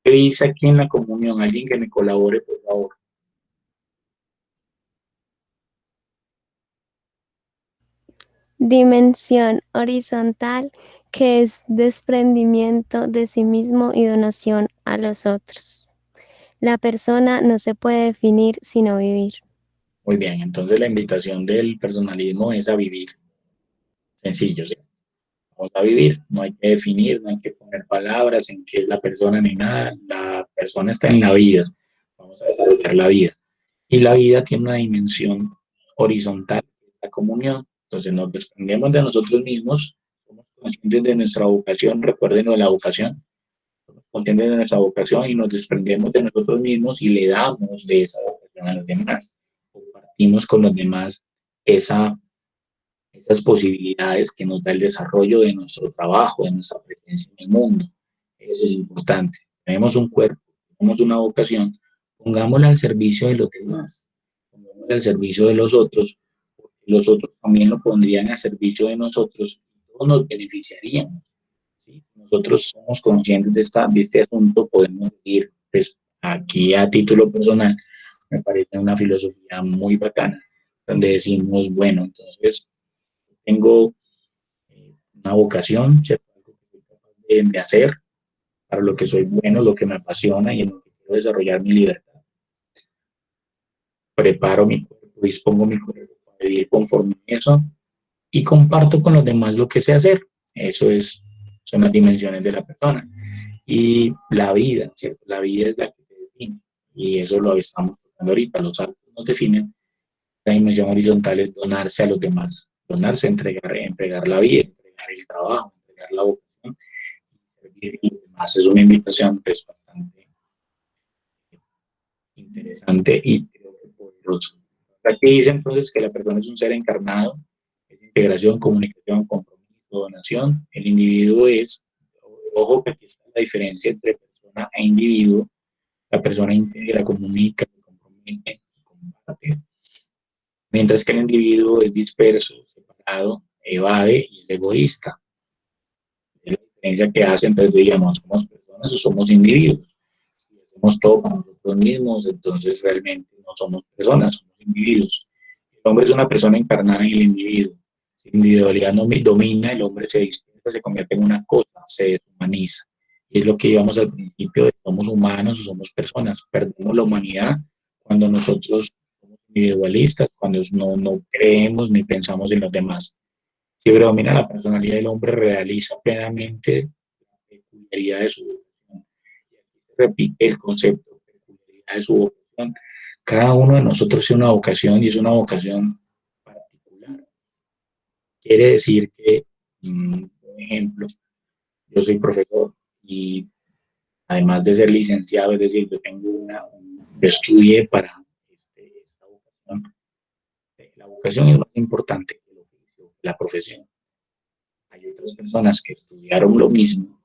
¿Qué dice aquí en la comunión? Alguien que me colabore, por favor. Dimensión horizontal, que es desprendimiento de sí mismo y donación a los otros. La persona no se puede definir sino vivir. Muy bien, entonces la invitación del personalismo es a vivir. Sencillo, ¿sí? Vamos a vivir, no hay que definir, no hay que poner palabras en qué es la persona ni nada, la persona está en la vida, vamos a desarrollar la vida. Y la vida tiene una dimensión horizontal, la comunión, entonces nos desprendemos de nosotros mismos, somos conscientes de nuestra vocación, recuerden lo de la vocación, somos conscientes de nuestra vocación y nos desprendemos de nosotros mismos y le damos de esa vocación a los demás, compartimos con los demás esa esas posibilidades que nos da el desarrollo de nuestro trabajo, de nuestra presencia en el mundo. Eso es importante. Tenemos un cuerpo, tenemos una vocación, pongámosla al servicio de los demás, pongámosla al servicio de los otros, porque los otros también lo pondrían al servicio de nosotros y todos nos beneficiaríamos. ¿Sí? Nosotros somos conscientes de este asunto, podemos ir, pues aquí a título personal, me parece una filosofía muy bacana, donde decimos, bueno, entonces tengo una vocación, ¿cierto? Algo que soy capaz de hacer, para lo que soy bueno, lo que me apasiona y en lo que quiero desarrollar mi libertad. Preparo mi cuerpo, dispongo mi cuerpo para vivir conforme a eso y comparto con los demás lo que sé hacer. Eso son las dimensiones de la persona. Y la vida, ¿cierto? La vida es la que te define. Y eso lo estamos tocando ahorita. Los actos nos definen. La dimensión horizontal es donarse a los demás. Donarse, entregar la vida, entregar el trabajo, entregar la vocación y servir a los demás. Es una invitación pues, bastante interesante y creo que poderosa. Aquí dice entonces que la persona es un ser encarnado, es integración, comunicación, compromiso, donación. El individuo es, ojo que aquí está la diferencia entre persona e individuo. La persona integra, comunica, se compromete, comparte, mientras que el individuo es disperso, separado, evade y es egoísta. Es la diferencia que hace, entonces digamos, ¿somos personas o somos individuos? Si hacemos todo para nosotros mismos, entonces realmente no somos personas, somos individuos. El hombre es una persona encarnada en el individuo. Si la individualidad no domina, el hombre se dispersa, se convierte en una cosa, se deshumaniza. Y es lo que íbamos al principio, de somos humanos o somos personas. Perdemos la humanidad cuando nosotros somos individualistas, cuando no creemos ni pensamos en los demás. Si predomina la personalidad del hombre, realiza plenamente la peculiaridad de su vocación. Y aquí se repite el concepto de peculiaridad de su vocación. Cada uno de nosotros tiene una vocación y es una vocación particular. Quiere decir que, por ejemplo, yo soy profesor y además de ser licenciado, es decir, yo tengo yo estudié para esta vocación. La vocación es más importante que la profesión. Hay otras personas que estudiaron lo mismo,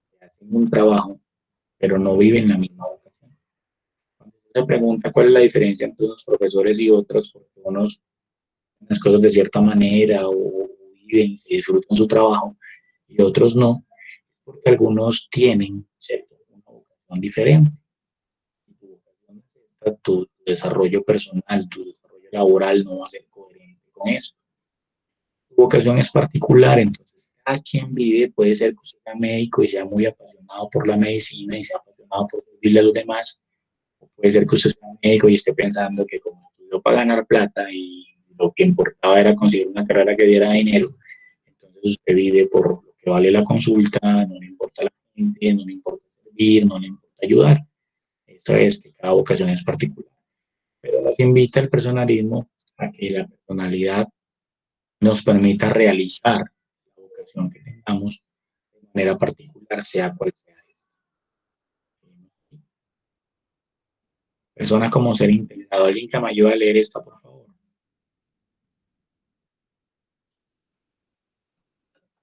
que hacen un trabajo, pero no viven la misma vocación. Cuando se pregunta cuál es la diferencia entre unos profesores y otros, porque unos hacen las cosas de cierta manera o viven, se disfrutan su trabajo y otros no, porque algunos tienen, ¿cierto?, una vocación diferente. Tu vocación es esta, tu desarrollo personal, tu desarrollo laboral no va a ser coherente con eso. Tu vocación es particular, entonces cada quien vive, puede ser que usted sea médico y sea muy apasionado por la medicina y sea apasionado por servirle a los demás, o puede ser que usted sea médico y esté pensando que como estudió para ganar plata y lo que importaba era conseguir una carrera que diera dinero, entonces usted vive por lo que vale la consulta, no le importa la gente, no le importa servir, no le importa ayudar. Eso es que cada vocación es particular. Pero nos invita el personalismo a que la personalidad nos permita realizar la vocación que tengamos de manera particular, sea cual sea esta. Persona como ser integrado. ¿Alguien que me ayude a leer esta, por favor?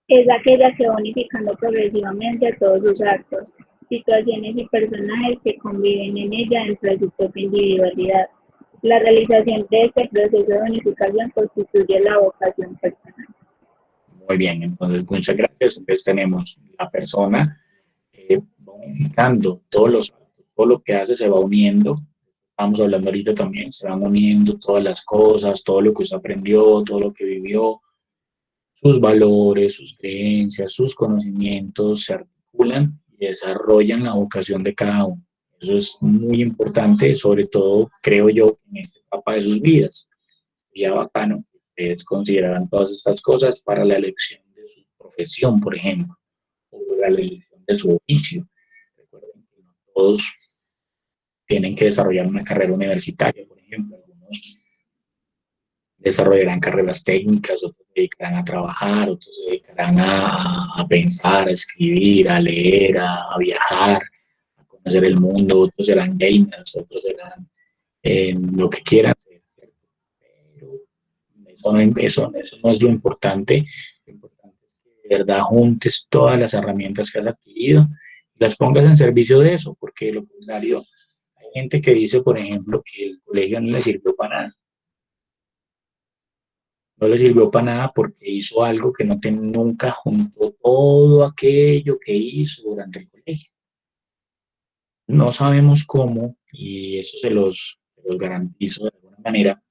Es aquella que va unificando progresivamente a todos sus actos, situaciones y personajes que conviven en ella dentro de su propia individualidad. La realización de este proceso de unificación constituye la vocación personal. Muy bien, entonces muchas gracias. Entonces tenemos la persona va unificando todos los actos, todo lo que hace se va uniendo. Estamos hablando ahorita también, se van uniendo todas las cosas, todo lo que usted aprendió, todo lo que vivió, sus valores, sus creencias, sus conocimientos se articulan y desarrollan la vocación de cada uno. Eso es muy importante, sobre todo, creo yo, en esta etapa de sus vidas. Sería bacano que ustedes consideraran todas estas cosas para la elección de su profesión, por ejemplo, o para la elección de su oficio. Recuerden que no todos tienen que desarrollar una carrera universitaria, por ejemplo. Algunos desarrollarán carreras técnicas, otros se dedicarán a trabajar, otros se dedicarán a pensar, a escribir, a leer, a viajar, a conocer el mundo, otros serán gamers, otros serán lo que quieran ser. Pero eso no es lo importante. Lo importante es que de verdad juntes todas las herramientas que has adquirido y las pongas en servicio de eso, porque de lo contrario, hay gente que dice, por ejemplo, que el colegio no le sirvió para nada. No le sirvió para nada porque hizo algo que nunca juntó todo aquello que hizo durante el colegio. No sabemos cómo, y eso se los garantizo de alguna manera,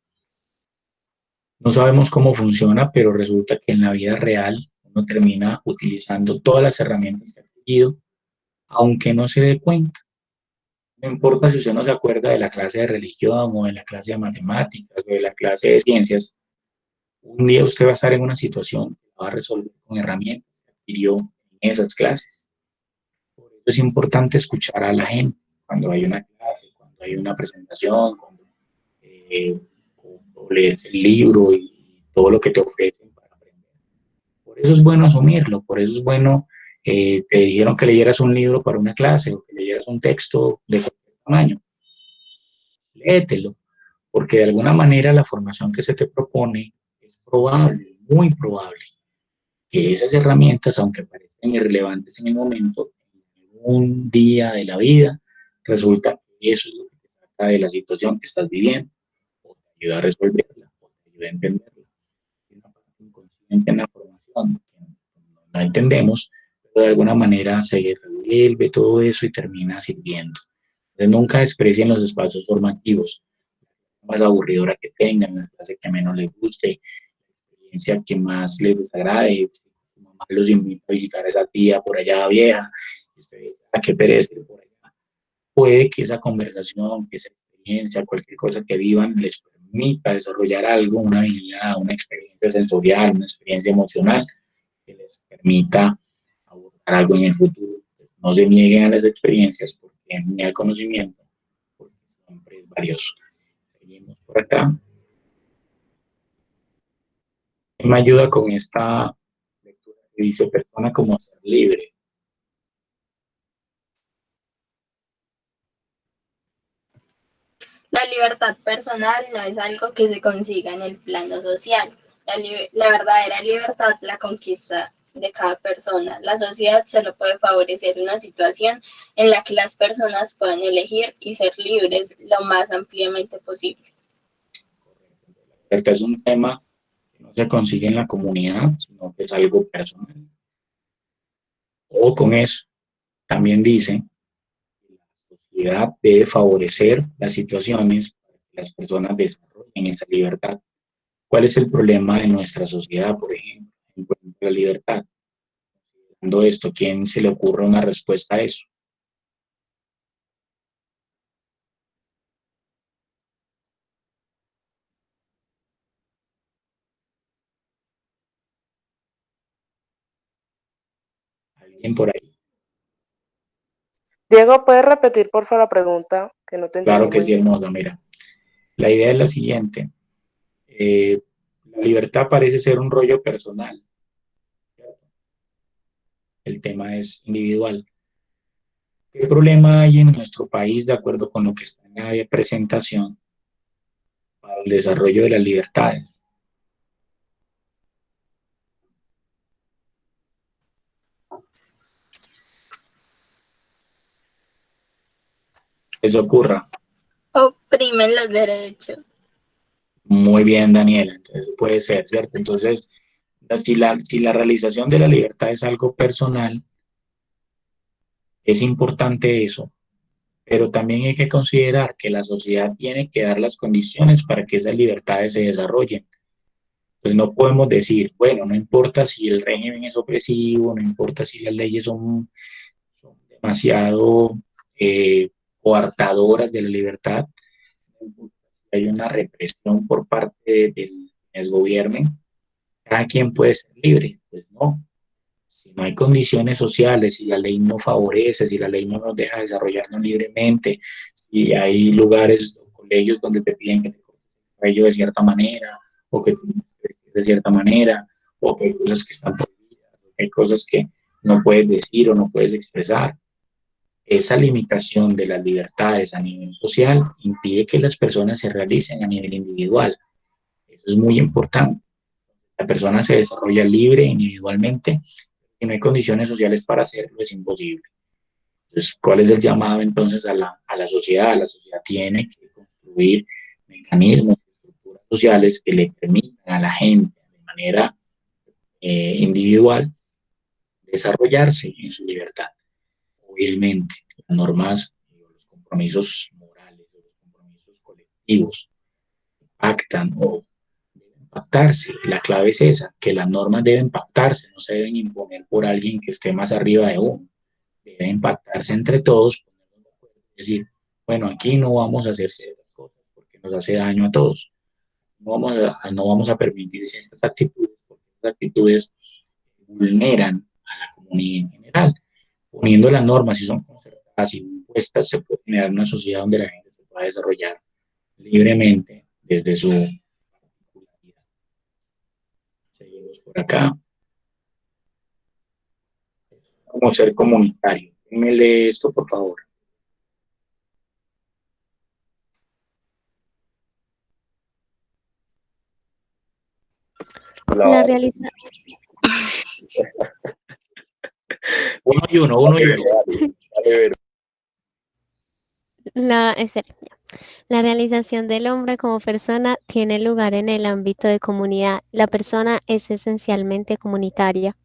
no sabemos cómo funciona, pero resulta que en la vida real uno termina utilizando todas las herramientas que ha adquirido, aunque no se dé cuenta. No importa si usted no se acuerda de la clase de religión o de la clase de matemáticas o de la clase de ciencias, un día usted va a estar en una situación que va a resolver con herramientas que adquirió en esas clases. Por eso es importante escuchar a la gente cuando hay una clase, cuando hay una presentación, cuando lees el libro y todo lo que te ofrecen para aprender. Por eso es bueno asumirlo, por eso es bueno, te dijeron que leyeras un libro para una clase o que leyeras un texto de cualquier tamaño. Léetelo, porque de alguna manera la formación que se te propone es probable, muy probable que esas herramientas, aunque parezcan irrelevantes en el momento, en un día de la vida, resulta que eso es lo que te saca de la situación que estás viviendo, o te ayuda a resolverla, o te ayuda a entenderla. Hay una parte inconsciente en la formación que no entendemos, pero de alguna manera se revuelve todo eso y termina sirviendo. Entonces, nunca desprecien los espacios formativos, más aburridora que tengan, la clase que menos les guste, la experiencia que más les desagrade. Su mamá los invita a visitar a esa tía por allá vieja, y ustedes, ¿a qué pereza ir por allá? Puede que esa conversación, que esa experiencia, cualquier cosa que vivan, les permita desarrollar algo, una habilidad, una experiencia sensorial, una experiencia emocional, que les permita abordar algo en el futuro. No se nieguen a las experiencias, porque ni al conocimiento, porque siempre es valioso. Seguimos por acá. Me ayuda con esta lectura que dice persona como ser libre. La libertad personal no es algo que se consiga en el plano social. La verdadera libertad la conquista de cada persona. La sociedad solo puede favorecer una situación en la que las personas puedan elegir y ser libres lo más ampliamente posible. La libertad es un tema que no se consigue en la comunidad, sino que es algo personal. O con eso, también dice que la sociedad debe favorecer las situaciones para que las personas desarrollen esa libertad. ¿Cuál es el problema de nuestra sociedad, por ejemplo, en cuanto a la libertad? Dando esto, ¿quién se le ocurre una respuesta a eso? ¿Alguien por ahí? Diego, ¿puedes repetir por favor la pregunta? Que no te Claro entendí que muy sí, bien. hermosa. Mira, la idea es la siguiente. La libertad parece ser un rollo personal. El tema es individual. ¿Qué problema hay en nuestro país, de acuerdo con lo que está en la presentación, para el desarrollo de las libertades? Eso ocurra. Oprimen los derechos. Muy bien, Daniela. Entonces puede ser, ¿cierto? Entonces, si la realización de la libertad es algo personal, es importante eso, pero también hay que considerar que la sociedad tiene que dar las condiciones para que esas libertades se desarrollen. Pues no podemos decir, bueno, no importa si el régimen es opresivo, no importa si las leyes son demasiado coartadoras de la libertad, hay una represión por parte del gobierno, cada quien puede ser libre. Pues no, si no hay condiciones sociales, si la ley no favorece, si la ley no nos deja desarrollarnos libremente, si hay lugares o colegios donde te piden que te cortes el cabello de cierta manera, o que te vestir de cierta manera, o que hay cosas que están prohibidas, o que hay cosas que no puedes decir o no puedes expresar. Esa limitación de las libertades a nivel social impide que las personas se realicen a nivel individual. Eso es muy importante. La persona se desarrolla libre individualmente y no hay condiciones sociales para hacerlo, es imposible. Entonces, ¿cuál es el llamado entonces a la sociedad? La sociedad tiene que construir mecanismos, estructuras sociales que le permitan a la gente de manera individual desarrollarse en su libertad. Obviamente, las normas, los compromisos morales, los compromisos colectivos pactan o deben pactarse. La clave es esa, que las normas deben pactarse, no se deben imponer por alguien que esté más arriba de uno. Deben pactarse entre todos, es decir, bueno, aquí no vamos a hacer ciertas cosas porque nos hace daño a todos. No vamos a permitir ciertas actitudes porque esas actitudes vulneran a la comunidad en general. Poniendo las normas, si son concertadas y impuestas, se puede generar una sociedad donde la gente se pueda desarrollar libremente desde su particularidad. Seguimos por acá. Como ser comunitario. Me lee esto, por favor. La realiza... Uno y uno. Dale, Espera, ya. La realización del hombre como persona tiene lugar en el ámbito de comunidad. La persona es esencialmente comunitaria.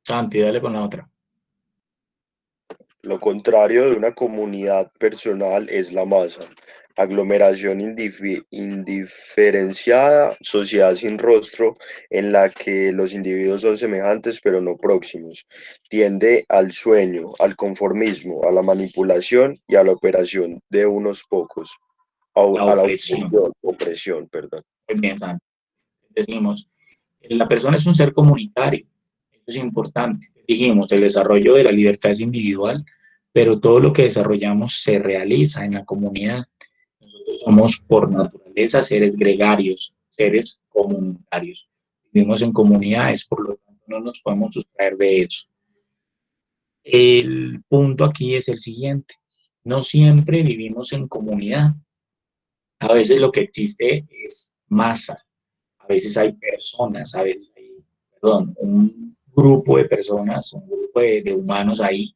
Santi, dale con la otra. Lo contrario de una comunidad personal es la masa. Aglomeración indiferenciada, sociedad sin rostro en la que los individuos son semejantes pero no próximos. Tiende al sueño, al conformismo, a la manipulación y a la operación de unos pocos. La A la opresión. opresión, perdón. Muy bien, Santi. Decimos, la persona es un ser comunitario. Eso es importante. Dijimos, el desarrollo de la libertad es individual, pero todo lo que desarrollamos se realiza en la comunidad. Nosotros somos por naturaleza seres gregarios, seres comunitarios. Vivimos en comunidades, por lo tanto no nos podemos sustraer de eso. El punto aquí es el siguiente. No siempre vivimos en comunidad. A veces lo que existe es masa. A veces hay personas, a veces hay, perdón, un grupo de personas, un grupo de humanos ahí,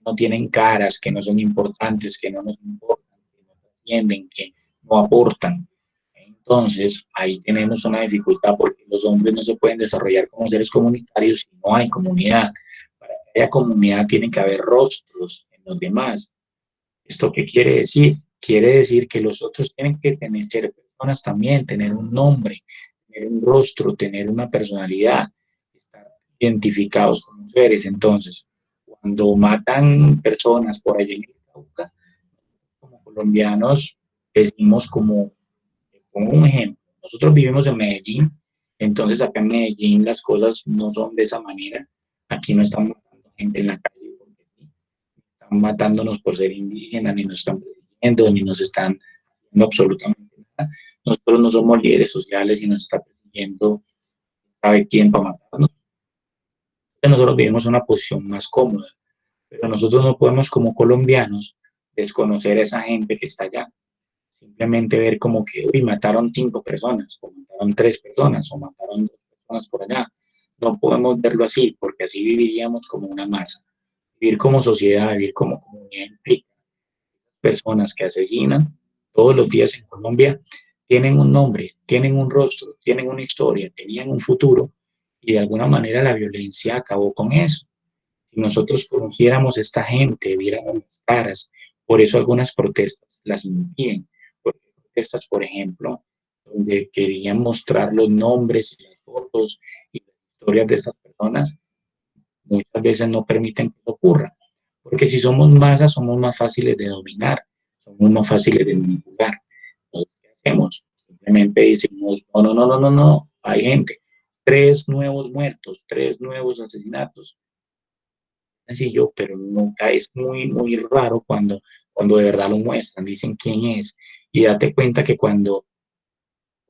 no tienen caras, que no son importantes, que no nos importan, que no trascienden, que no aportan. Entonces, ahí tenemos una dificultad porque los hombres no se pueden desarrollar como seres comunitarios si no hay comunidad. Para que haya comunidad tiene que haber rostros en los demás. ¿Esto qué quiere decir? Quiere decir que los otros tienen que tener, ser personas también, tener un nombre, tener un rostro, tener una personalidad, estar identificados como seres. Entonces, cuando matan personas por allá en el Cauca, como colombianos, decimos como un ejemplo, nosotros vivimos en Medellín, entonces acá en Medellín las cosas no son de esa manera. Aquí no están matando gente en la calle porque sí, están matándonos por ser indígenas, ni nos están persiguiendo, ni nos están haciendo absolutamente nada. Nosotros no somos líderes sociales y nos está persiguiendo, ¿sabe quién para matarnos? Entonces nosotros vivimos una posición más cómoda, pero nosotros no podemos como colombianos desconocer a esa gente que está allá. Simplemente ver como que, uy, mataron 5 personas, o mataron 3 personas, o mataron 2 personas por allá. No podemos verlo así, porque así viviríamos como una masa. Vivir como sociedad, vivir como comunidad implica personas que asesinan todos los días en Colombia, tienen un nombre, tienen un rostro, tienen una historia, tenían un futuro, y de alguna manera la violencia acabó con eso. Si nosotros conociéramos a esta gente, viéramos las caras, por eso algunas protestas las impiden. Porque protestas, por ejemplo, donde querían mostrar los nombres y las fotos y las historias de estas personas, muchas veces no permiten que eso ocurra. Porque si somos masas, somos más fáciles de dominar, somos más fáciles de manipular. Entonces, ¿qué hacemos? Simplemente decimos, no, no, no, no, no, no, hay gente. 3 nuevos muertos, 3 nuevos asesinatos, sencillo, pero nunca es muy, muy raro cuando de verdad lo muestran, dicen quién es. Y date cuenta que cuando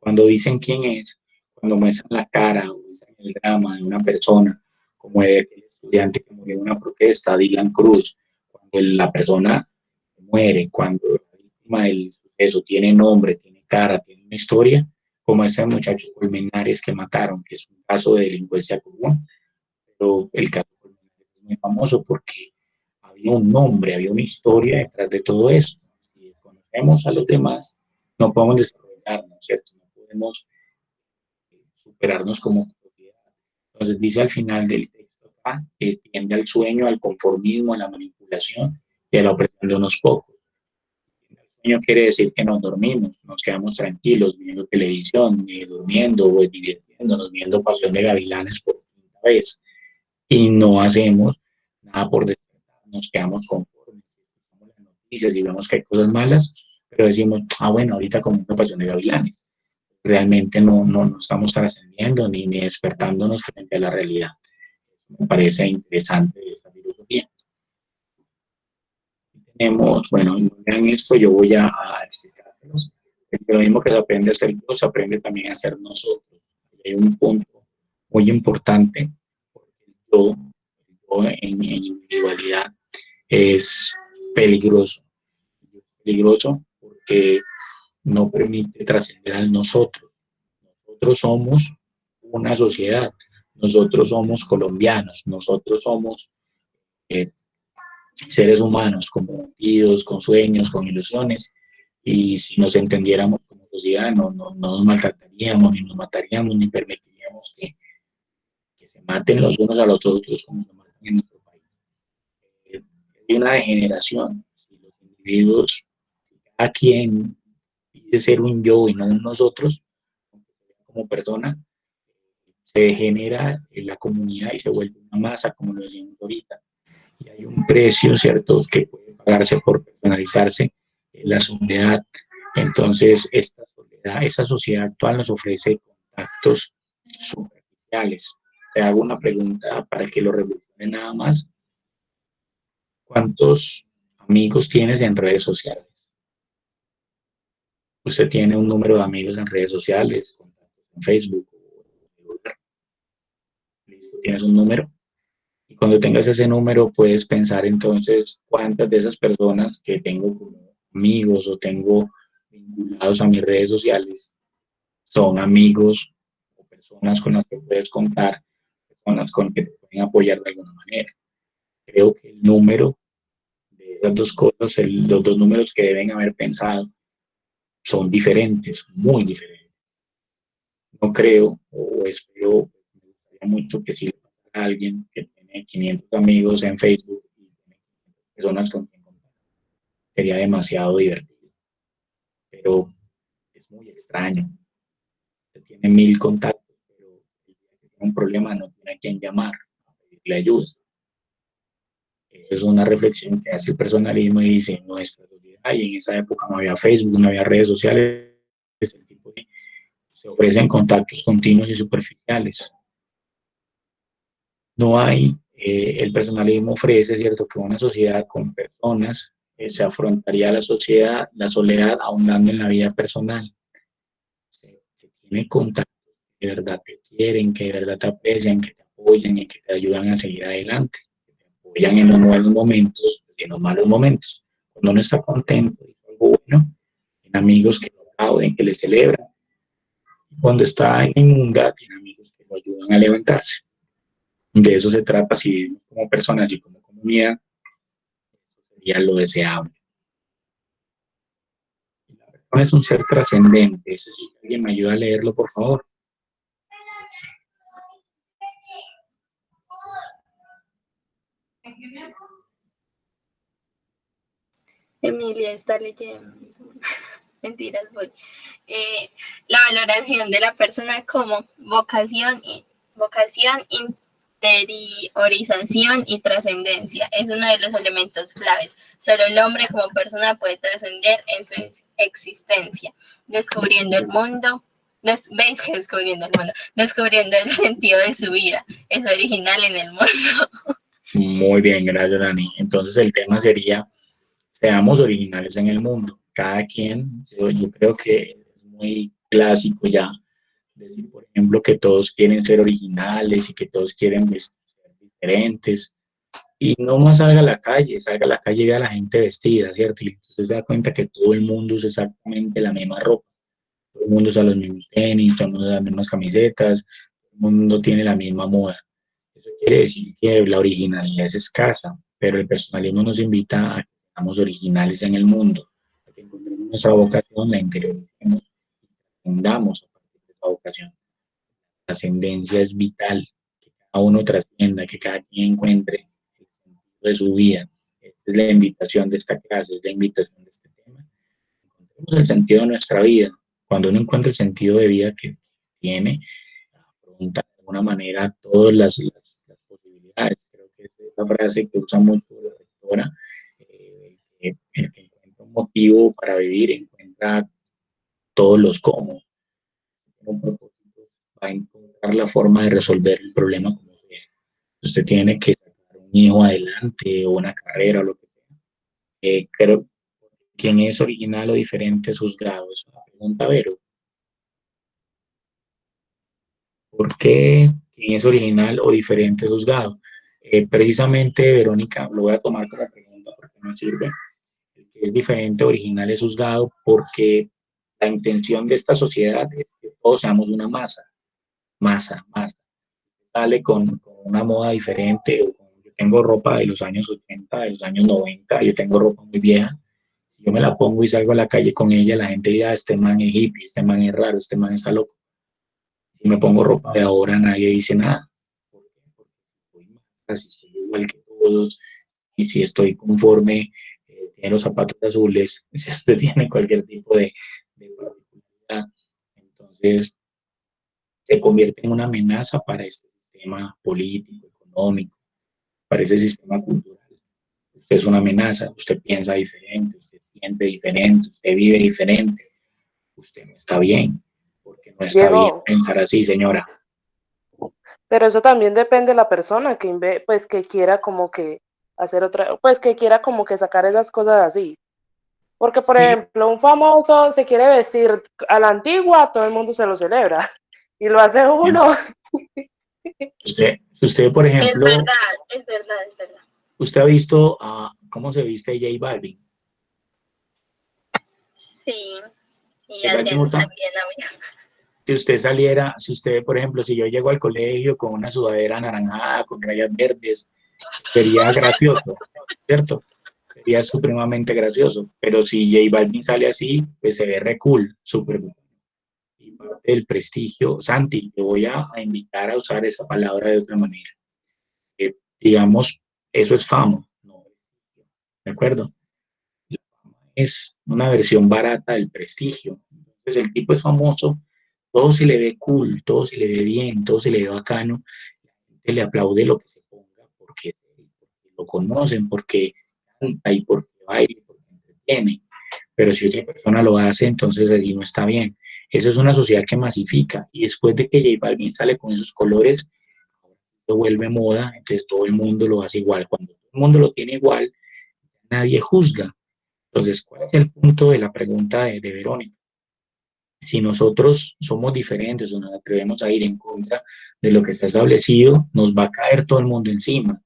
dicen quién es, cuando muestran la cara o muestran el drama de una persona, como de aquel estudiante que murió en una protesta, Dylan Cruz, cuando la persona muere, cuando la víctima del suceso tiene nombre, tiene cara, tiene una historia, como ese muchacho Colmenares que mataron, que es un caso de delincuencia común, pero el caso es muy famoso porque había un nombre, había una historia detrás de todo eso. Si conocemos a los demás, no podemos desarrollarnos, ¿cierto? No podemos superarnos como sociedad. Entonces dice al final del texto acá que tiende al sueño, al conformismo, a la manipulación y a la opresión de unos pocos. El sueño quiere decir que nos dormimos, nos quedamos tranquilos viendo televisión, durmiendo o divirtiéndonos, viendo Pasión de Gavilanes por quinta vez y no hacemos nada por despertar, nos quedamos conformes, escuchamos las noticias y vemos que hay cosas malas, pero decimos, ah, bueno, ahorita como una Pasión de Gavilanes. Realmente no estamos trascendiendo ni despertándonos frente a la realidad. Me parece interesante esta filosofía. Tenemos, bueno, en esto yo voy a explicárselos. Lo mismo que se aprende a ser Dios, se aprende también a ser nosotros. Hay un punto muy importante, porque yo en individualidad es peligroso. Peligroso porque no permite trascender al nosotros. Nosotros somos una sociedad, nosotros somos colombianos, nosotros somos eh, seres humanos comprometidos, con sueños, con ilusiones, y si nos entendiéramos como sociedad, no nos maltrataríamos, ni nos mataríamos, ni permitiríamos que se maten los unos a los otros como se matan en nuestro país. Hay una degeneración, si los individuos, a quien dice ser un yo y no un nosotros, como persona, se degenera en la comunidad y se vuelve una masa, como lo decíamos ahorita. Y hay un precio, ¿cierto?, que puede pagarse por personalizarse la soledad. Entonces, esta soledad, esa sociedad actual nos ofrece contactos superficiales. Te hago una pregunta para que lo reflexione nada más. ¿Cuántos amigos tienes en redes sociales? Usted tiene un número de amigos en redes sociales, en Facebook, listo, tienes un número. Y cuando tengas ese número, puedes pensar entonces cuántas de esas personas que tengo como amigos o tengo vinculados a mis redes sociales son amigos o personas con las que puedes contar, personas con las que te pueden apoyar de alguna manera. Creo que el número de esas dos cosas, los dos números que deben haber pensado, son diferentes, muy diferentes. No creo o espero, me gustaría mucho que si le pasa a alguien que tiene 500 amigos en Facebook y tiene personas con quien contar, sería demasiado divertido. Pero es muy extraño. Usted tiene 1000 contactos, pero si tiene un problema no tiene a quien llamar a pedirle ayuda. Eso es una reflexión que hace el personalismo y dice, en nuestra sociedad, y en esa época no había Facebook, no había redes sociales, el tipo de, se ofrecen contactos continuos y superficiales. No hay, el personalismo ofrece, ¿cierto?, que una sociedad con personas se afrontaría la sociedad, la soledad, ahondando en la vida personal. Se tiene contactos que de verdad te quieren, que de verdad te aprecian, que te apoyan y que te ayudan a seguir adelante, que te apoyan en los buenos momentos y en los malos momentos. Cuando uno está contento y algo bueno, tiene amigos que lo aplauden, que le celebran. Cuando está en inmunda, tiene amigos que lo ayudan a levantarse. De eso se trata, si vivimos como personas y como comunidad, sería lo deseable. La persona es un ser trascendente, ese sí, alguien me ayuda a leerlo, por favor. Emilia está leyendo. Mentiras, voy. La valoración de la persona como vocación, interiorización y trascendencia es uno de los elementos claves. Solo el hombre como persona puede trascender en su existencia, descubriendo el mundo. ¿Veis que descubriendo el mundo? Descubriendo el sentido de su vida. Es original en el mundo. Muy bien, gracias, Dani. Entonces el tema sería, seamos originales en el mundo. Cada quien, yo creo que es muy clásico ya decir, por ejemplo, que todos quieren ser originales y que todos quieren ser diferentes. Y no más salga a la calle y vea a la gente vestida, ¿cierto? Y usted se da cuenta que todo el mundo usa exactamente la misma ropa. Todo el mundo usa los mismos tenis, todo el mundo usa las mismas camisetas, todo el mundo tiene la misma moda. Eso quiere decir que la originalidad es escasa, pero el personalismo nos invita a que seamos originales en el mundo, a que encontremos nuestra vocación, la interioricemos y tengamos a partir de esa vocación. La trascendencia es vital, que cada uno trascienda, que cada quien encuentre el sentido de su vida. Esta es la invitación de esta clase, es la invitación de este tema. Encontremos el sentido de nuestra vida. Cuando uno encuentra el sentido de vida que tiene, afronta de alguna manera todas las posibilidades. Creo que es la frase que usa mucho la rectora, el que encuentra un motivo para vivir, encuentra todos los cómo. Un propósito va a encontrar la forma de resolver el problema como sea. Usted tiene que sacar un hijo adelante o una carrera o lo que sea. Creo ¿quién es original o diferente es juzgado? Es una pregunta, Vero. ¿Por qué quién es original o diferente es juzgado? Precisamente, Verónica, lo voy a tomar como pregunta porque no sirve. El que es diferente o original es juzgado porque la intención de esta sociedad es que todos seamos una masa. Sale con una moda diferente. Yo tengo ropa de los años 80, de los años 90, yo tengo ropa muy vieja. Si yo me la pongo y salgo a la calle con ella, la gente dirá, este man es hippie, este man es raro, este man está loco. Si me pongo ropa de ahora, nadie dice nada. ¿Por qué? Porque soy masa, si estoy igual que todos, y si estoy conforme, tiene los zapatos azules, si usted tiene cualquier tipo de particularidad, entonces se convierte en una amenaza para este sistema político, económico, para ese sistema cultural. Usted es una amenaza, usted piensa diferente, usted siente diferente, usted vive diferente, usted no está bien, porque no está bien Diego, pensar así, señora. pero eso también depende de la persona pues que quiera como que hacer otra, pues que quiera como que sacar esas cosas así. Porque, por Sí. ejemplo, un famoso se quiere vestir a la antigua, todo el mundo se lo celebra. Y lo hace uno. Usted, por Es ejemplo, verdad, es verdad, es verdad. ¿usted ha visto cómo se viste J Balvin? Sí, y J Balvin Adriana usa, también, obvio. si usted saliera, si usted, por ejemplo, si yo llego al colegio con una sudadera anaranjada, con rayas verdes, sería gracioso, ¿cierto? Sería supremamente gracioso. Pero si J Balvin sale así, pues se ve re cool, súper cool. Y parte del prestigio, Santi, te voy a invitar a usar esa palabra de otra manera. Digamos, eso es fama, ¿no? ¿De acuerdo? La fama es una versión barata del prestigio. Entonces el tipo es famoso, todo se le ve cool, todo se le ve bien, todo se le ve bacano, la gente le aplaude lo que se ponga porque lo conocen, porque canta y porque baila, porque entretiene. Pero si otra persona lo hace, entonces allí no está bien. Esa es una sociedad que masifica y después de que J Balvin sale con esos colores, se vuelve moda, entonces todo el mundo lo hace igual. Cuando todo el mundo lo tiene igual, nadie juzga. Entonces, ¿cuál es el punto de la pregunta de Verónica? Si nosotros somos diferentes o nos atrevemos a ir en contra de lo que está establecido, nos va a caer todo el mundo encima.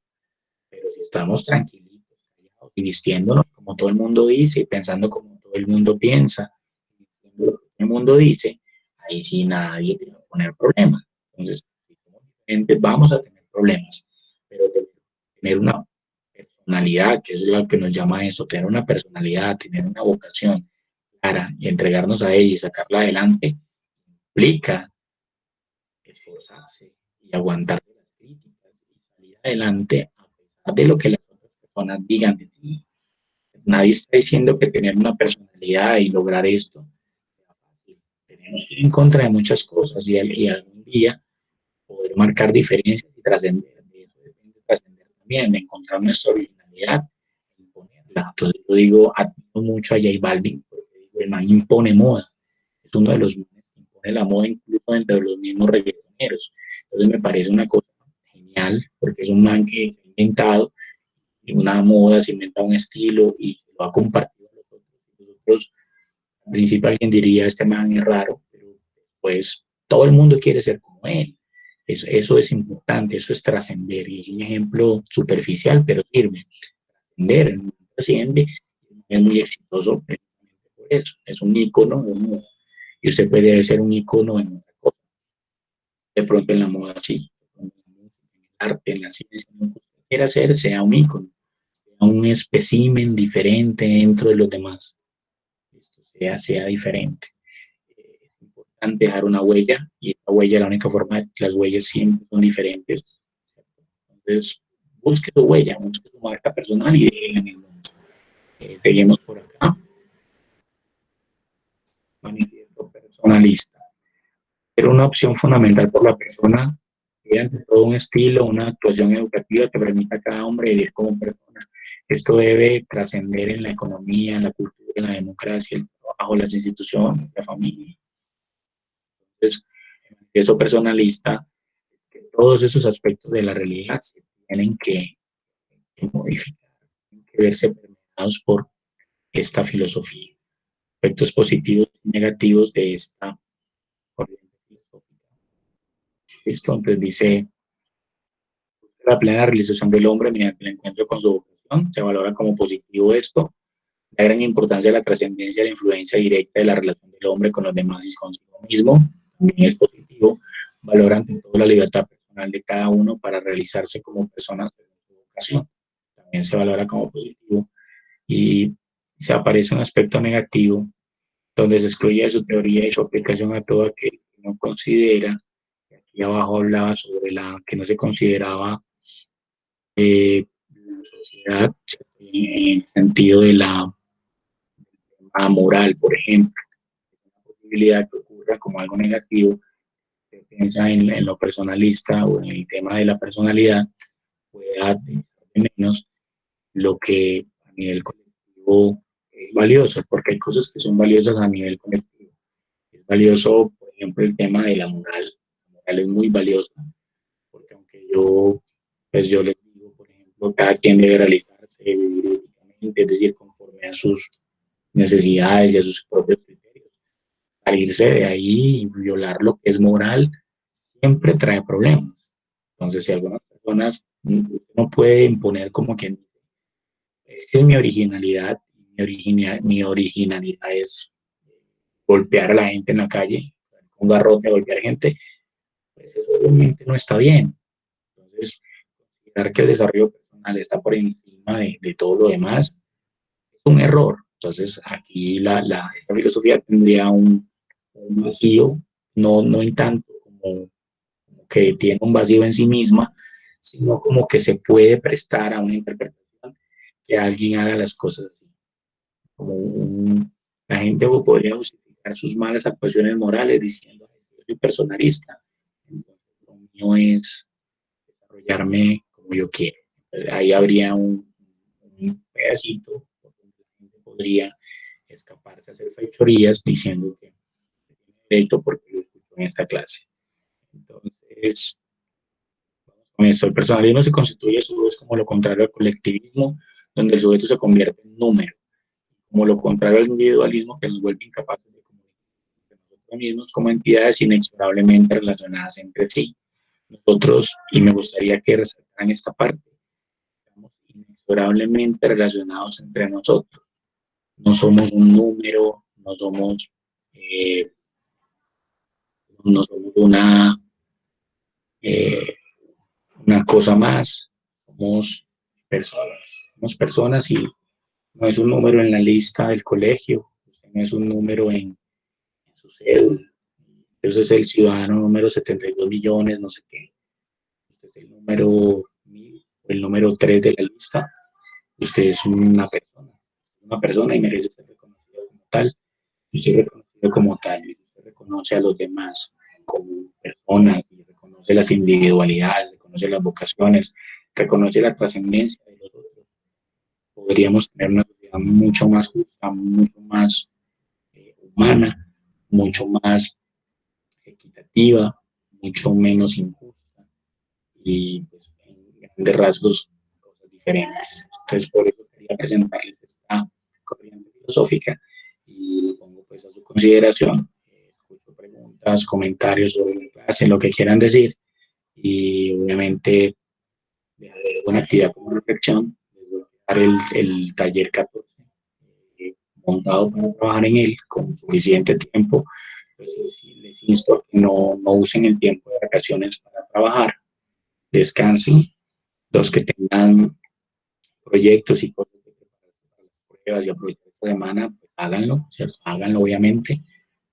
Pero si estamos tranquilitos callados, y vistiéndonos como todo el mundo dice, y pensando como todo el mundo piensa, diciendo lo que todo el mundo dice, ahí sí nadie te va a poner problemas. Entonces, si somos diferentes, vamos a tener problemas. Pero tener una personalidad, que es lo que nos llama eso, tener una personalidad, tener una vocación clara y entregarnos a ella y sacarla adelante, implica esforzarse y aguantar las críticas y salir adelante a pesar de lo que las otras personas digan de ti. Nadie está diciendo que tener una personalidad y lograr esto sea fácil. Tenemos que ir en contra de muchas cosas y algún día poder marcar diferencias y trascender. De eso depende trascender también, de encontrar nuestra originalidad y imponerla. Entonces yo digo, admiro mucho a J Balvin, porque digo, el man impone moda. Es uno de los que impone la moda incluso entre los mismos reggaetoneros. Entonces me parece una cosa genial, porque es un man que se ha inventado una moda, se inventa un estilo y lo ha compartido a los otros. Nosotros, al principio alguien diría, este man es raro, pero pues todo el mundo quiere ser como él. Eso es importante, eso es trascender. Y es un ejemplo superficial, pero sirve. Trascender, trasciende, es muy exitoso precisamente por eso. Es un ícono, y usted puede ser un ícono en otra cosa. De pronto en la moda, sí. En el arte, en la ciencia, en lo que usted quiera hacer, sea un ícono, sea un espécimen diferente dentro de los demás. Esto sea diferente. Es importante dejar una huella y esa huella, la única forma de que las huellas siempre son diferentes. Entonces, busque su huella, busque su marca personal y déjela en el mundo. Seguimos por acá. Manifiesto personalista. Era una opción fundamental por la persona y ante todo un estilo, una actuación educativa que permita a cada hombre vivir como persona. Esto debe trascender en la economía, en la cultura, en la democracia, el trabajo, las instituciones, la familia. Entonces, eso personalista es que todos esos aspectos de la realidad se tienen que modificar, tienen que verse permeados por esta filosofía. Aspectos positivos y negativos de esta corriente filosófica. Esto entonces dice, la plena realización del hombre mediante el encuentro con su vocación, se valora como positivo esto, La gran importancia de la trascendencia, la influencia directa de la relación del hombre con los demás y consigo mismo también es positivo. Valora ante todo la libertad personal de cada uno para realizarse como personas de su vocación. También se valora como positivo y se aparece un aspecto negativo donde se excluye de su teoría y su aplicación a todo aquel que no considera. Aquí abajo hablaba sobre la que no se consideraba la sociedad en el sentido de la moral, por ejemplo, una posibilidad que ocurra como algo negativo, que piensa en lo personalista o en el tema de la personalidad, pueda de menos lo que a nivel colectivo es valioso, porque hay cosas que son valiosas a nivel colectivo. Es valioso, por ejemplo, el tema de la moral. La moral es muy valiosa, porque aunque pues yo les digo, por ejemplo, cada quien debe realizarse, vivir éticamente, es decir, conforme a sus necesidades y a sus propios criterios. Salirse de ahí y violar lo que es moral siempre trae problemas. Entonces, si algunas personas no puede imponer como quien es que mi originalidad, mi originalidad es golpear a la gente en la calle, con garrote a golpear gente, pues eso obviamente no está bien. Entonces, considerar que el desarrollo personal está por encima de todo lo demás es un error. Entonces, aquí esta filosofía tendría un vacío, no en tanto como que tiene un vacío en sí misma, sino como que se puede prestar a una interpretación que alguien haga las cosas así. La gente podría justificar sus malas actuaciones morales diciendo que yo soy personalista, entonces lo mío es desarrollarme como yo quiero. Ahí habría un pedacito donde la gente podría escaparse a hacer fechorías diciendo que tiene derecho porque lo escucho en esta clase. Entonces, con esto, el personalismo se constituye a su vez como lo contrario al colectivismo, donde el sujeto se convierte en número, como lo contrario al individualismo que nos vuelve incapaces de comunicar nosotros mismos como entidades inexorablemente relacionadas entre sí. Nosotros, y me gustaría que resaltaran esta parte, estamos inexorablemente relacionados entre nosotros. No somos un número, eh, no somos una cosa más, somos personas y no es un número en la lista del colegio, no es un número en su cédula. Entonces es el ciudadano número 72 millones, no sé qué. Usted es el número 1000, el número 3 de la lista. Usted es una persona y merece ser reconocido como tal. Usted es reconocido como tal y usted reconoce a los demás como personas, y reconoce las individualidades, reconoce las vocaciones, reconoce la trascendencia de los otros. Podríamos tener una sociedad mucho más justa, mucho más humana, mucho más equitativa, mucho menos injusta y pues, en grandes rasgos cosas diferentes. Entonces, por eso quería presentarles esta corriente filosófica y lo pongo pues a su consideración. Escucho preguntas, comentarios sobre la clase, lo que quieran decir y obviamente dejaré una actividad como reflexión, dar el taller 14 montado para trabajar en él con suficiente tiempo. Pues les insto a que no usen el tiempo de vacaciones para trabajar, descansen. Los que tengan proyectos y cosas de preparación para las pruebas y aprovechar esta semana, pues háganlo, ¿cierto? Háganlo obviamente,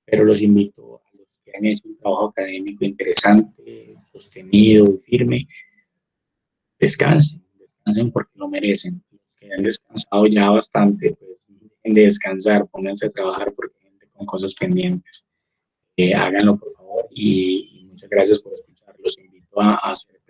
pero los invito a los que han hecho un trabajo académico interesante, sostenido y firme, descansen porque lo merecen. Los que han descansado ya bastante, pues dejen de descansar, pónganse a trabajar porque hay gente con cosas pendientes. Háganlo por favor y muchas gracias por escuchar. Los invito a hacer